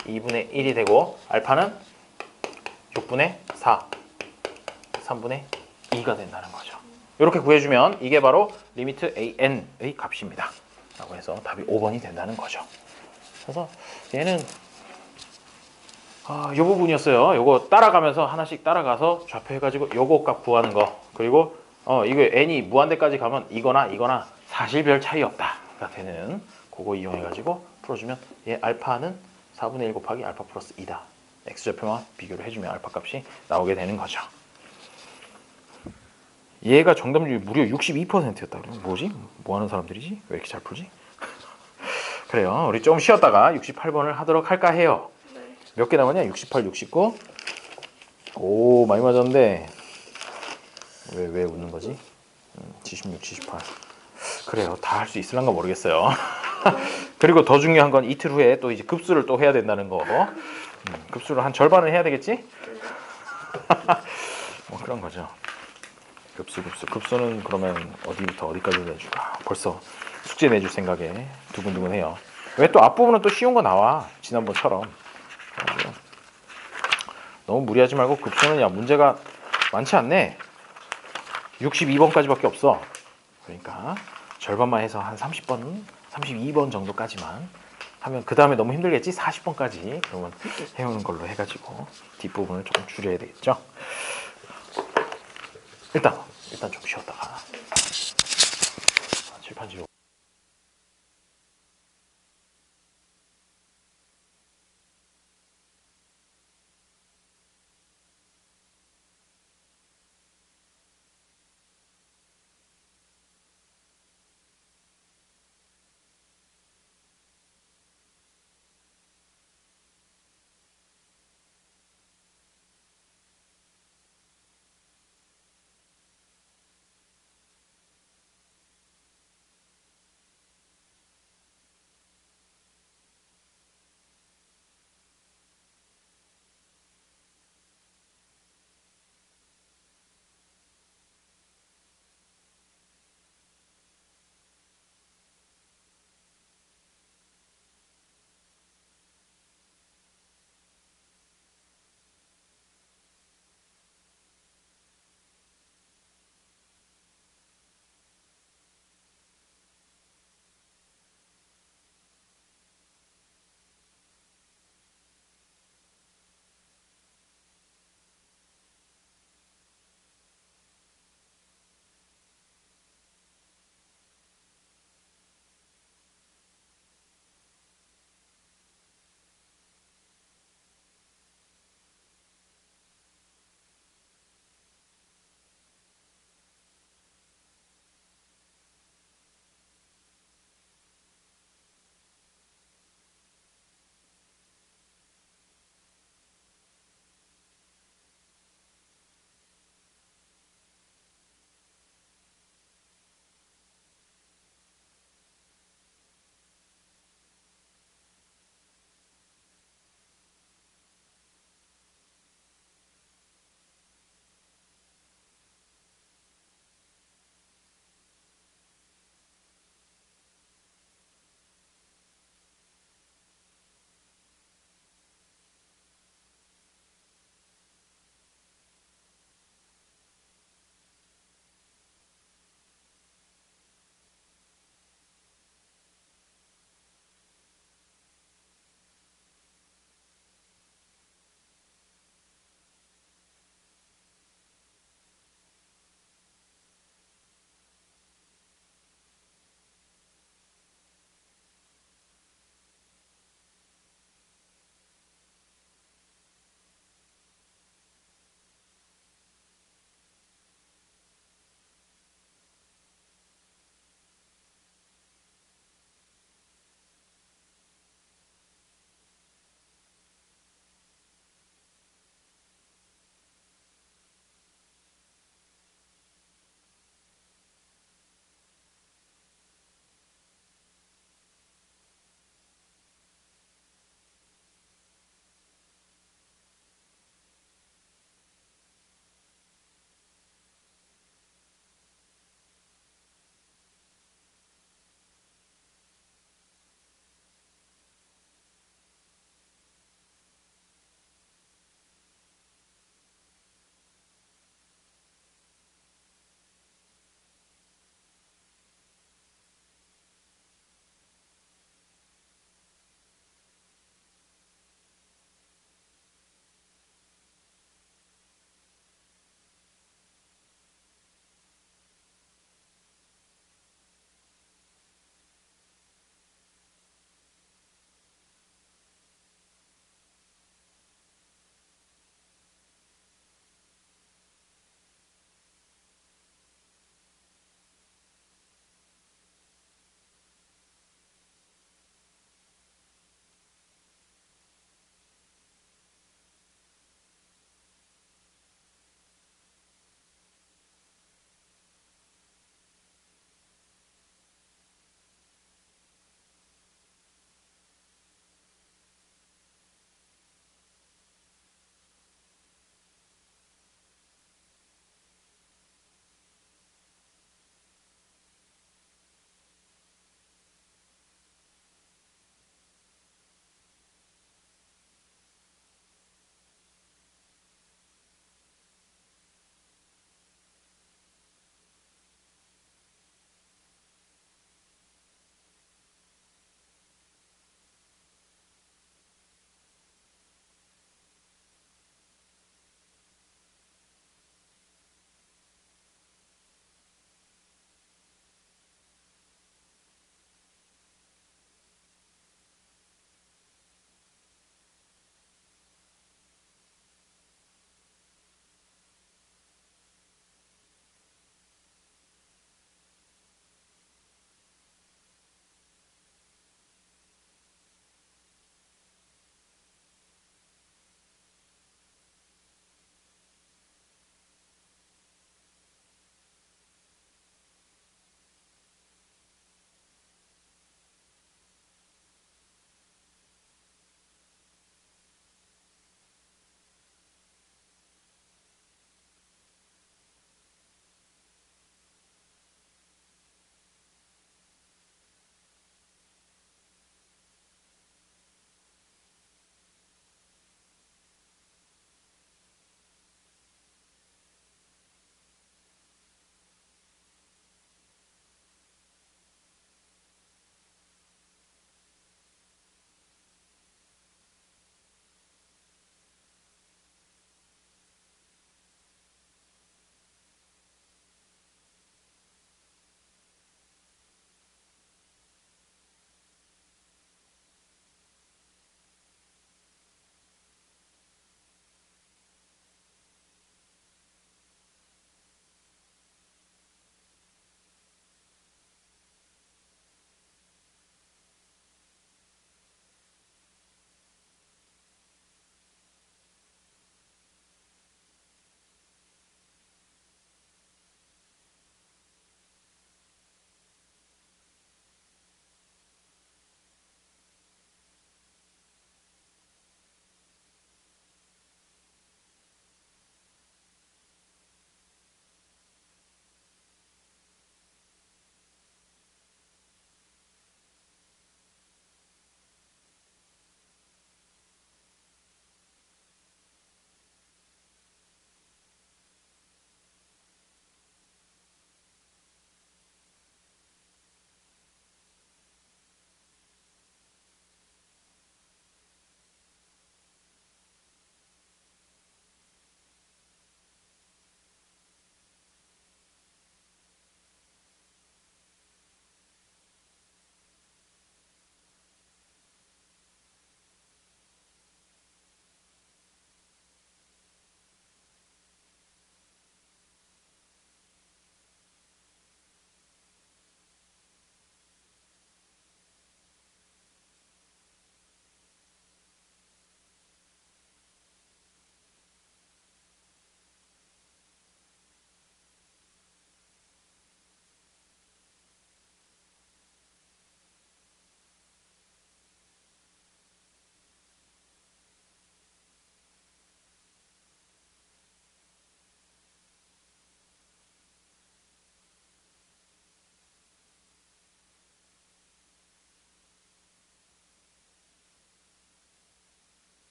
2분의 1이 되고, 알파는 6분의 4 3분의 2가 된다는 거죠. 이렇게 구해주면 이게 바로 리미트 AN의 값입니다 라고 해서 답이 5번이 된다는 거죠. 그래서 얘는 이 부분이었어요. 요거 따라가면서 하나씩 따라가서 좌표 해가지고 요거 값 구하는 거, 그리고 이거 n이 무한대까지 가면 이거나 사실 별 차이 없다가 되는 그거 이용해가지고 풀어주면 얘 알파는 4분의 1 곱하기 알파 플러스 2다. x좌표만 비교를 해주면 알파 값이 나오게 되는 거죠. 얘가 정답률이 무려 62%였다. 그러면 뭐지? 뭐 하는 사람들이지? 왜 이렇게 잘 풀지? 그래요. 우리 좀 쉬었다가 68번을 하도록 할까 해요. 몇 개 남았냐? 68, 69. 오, 많이 맞았는데 왜 웃는 거지? 76, 78. 그래요. 다 할 수 있을란가 모르겠어요. 그리고 더 중요한 건 이틀 후에 또 이제 급수를 또 해야 된다는 거. 급수를 한 절반을 해야 되겠지? 뭐 그런 거죠. 급수는 그러면 어디부터 어디까지 내줄까? 벌써 숙제 내줄 생각에 두근두근해요. 왜 또 앞부분은 또 쉬운 거 나와? 지난번처럼. 너무 무리하지 말고 급수는 야 문제가 많지 않네. 62번까지밖에 없어. 그러니까 절반만 해서 한 30번, 32번 정도까지만 하면 그 다음에 너무 힘들겠지? 40번까지 그러면 해오는 걸로 해가지고 뒷부분을 조금 줄여야 되겠죠? 일단 좀 쉬었다가 칠판 지우고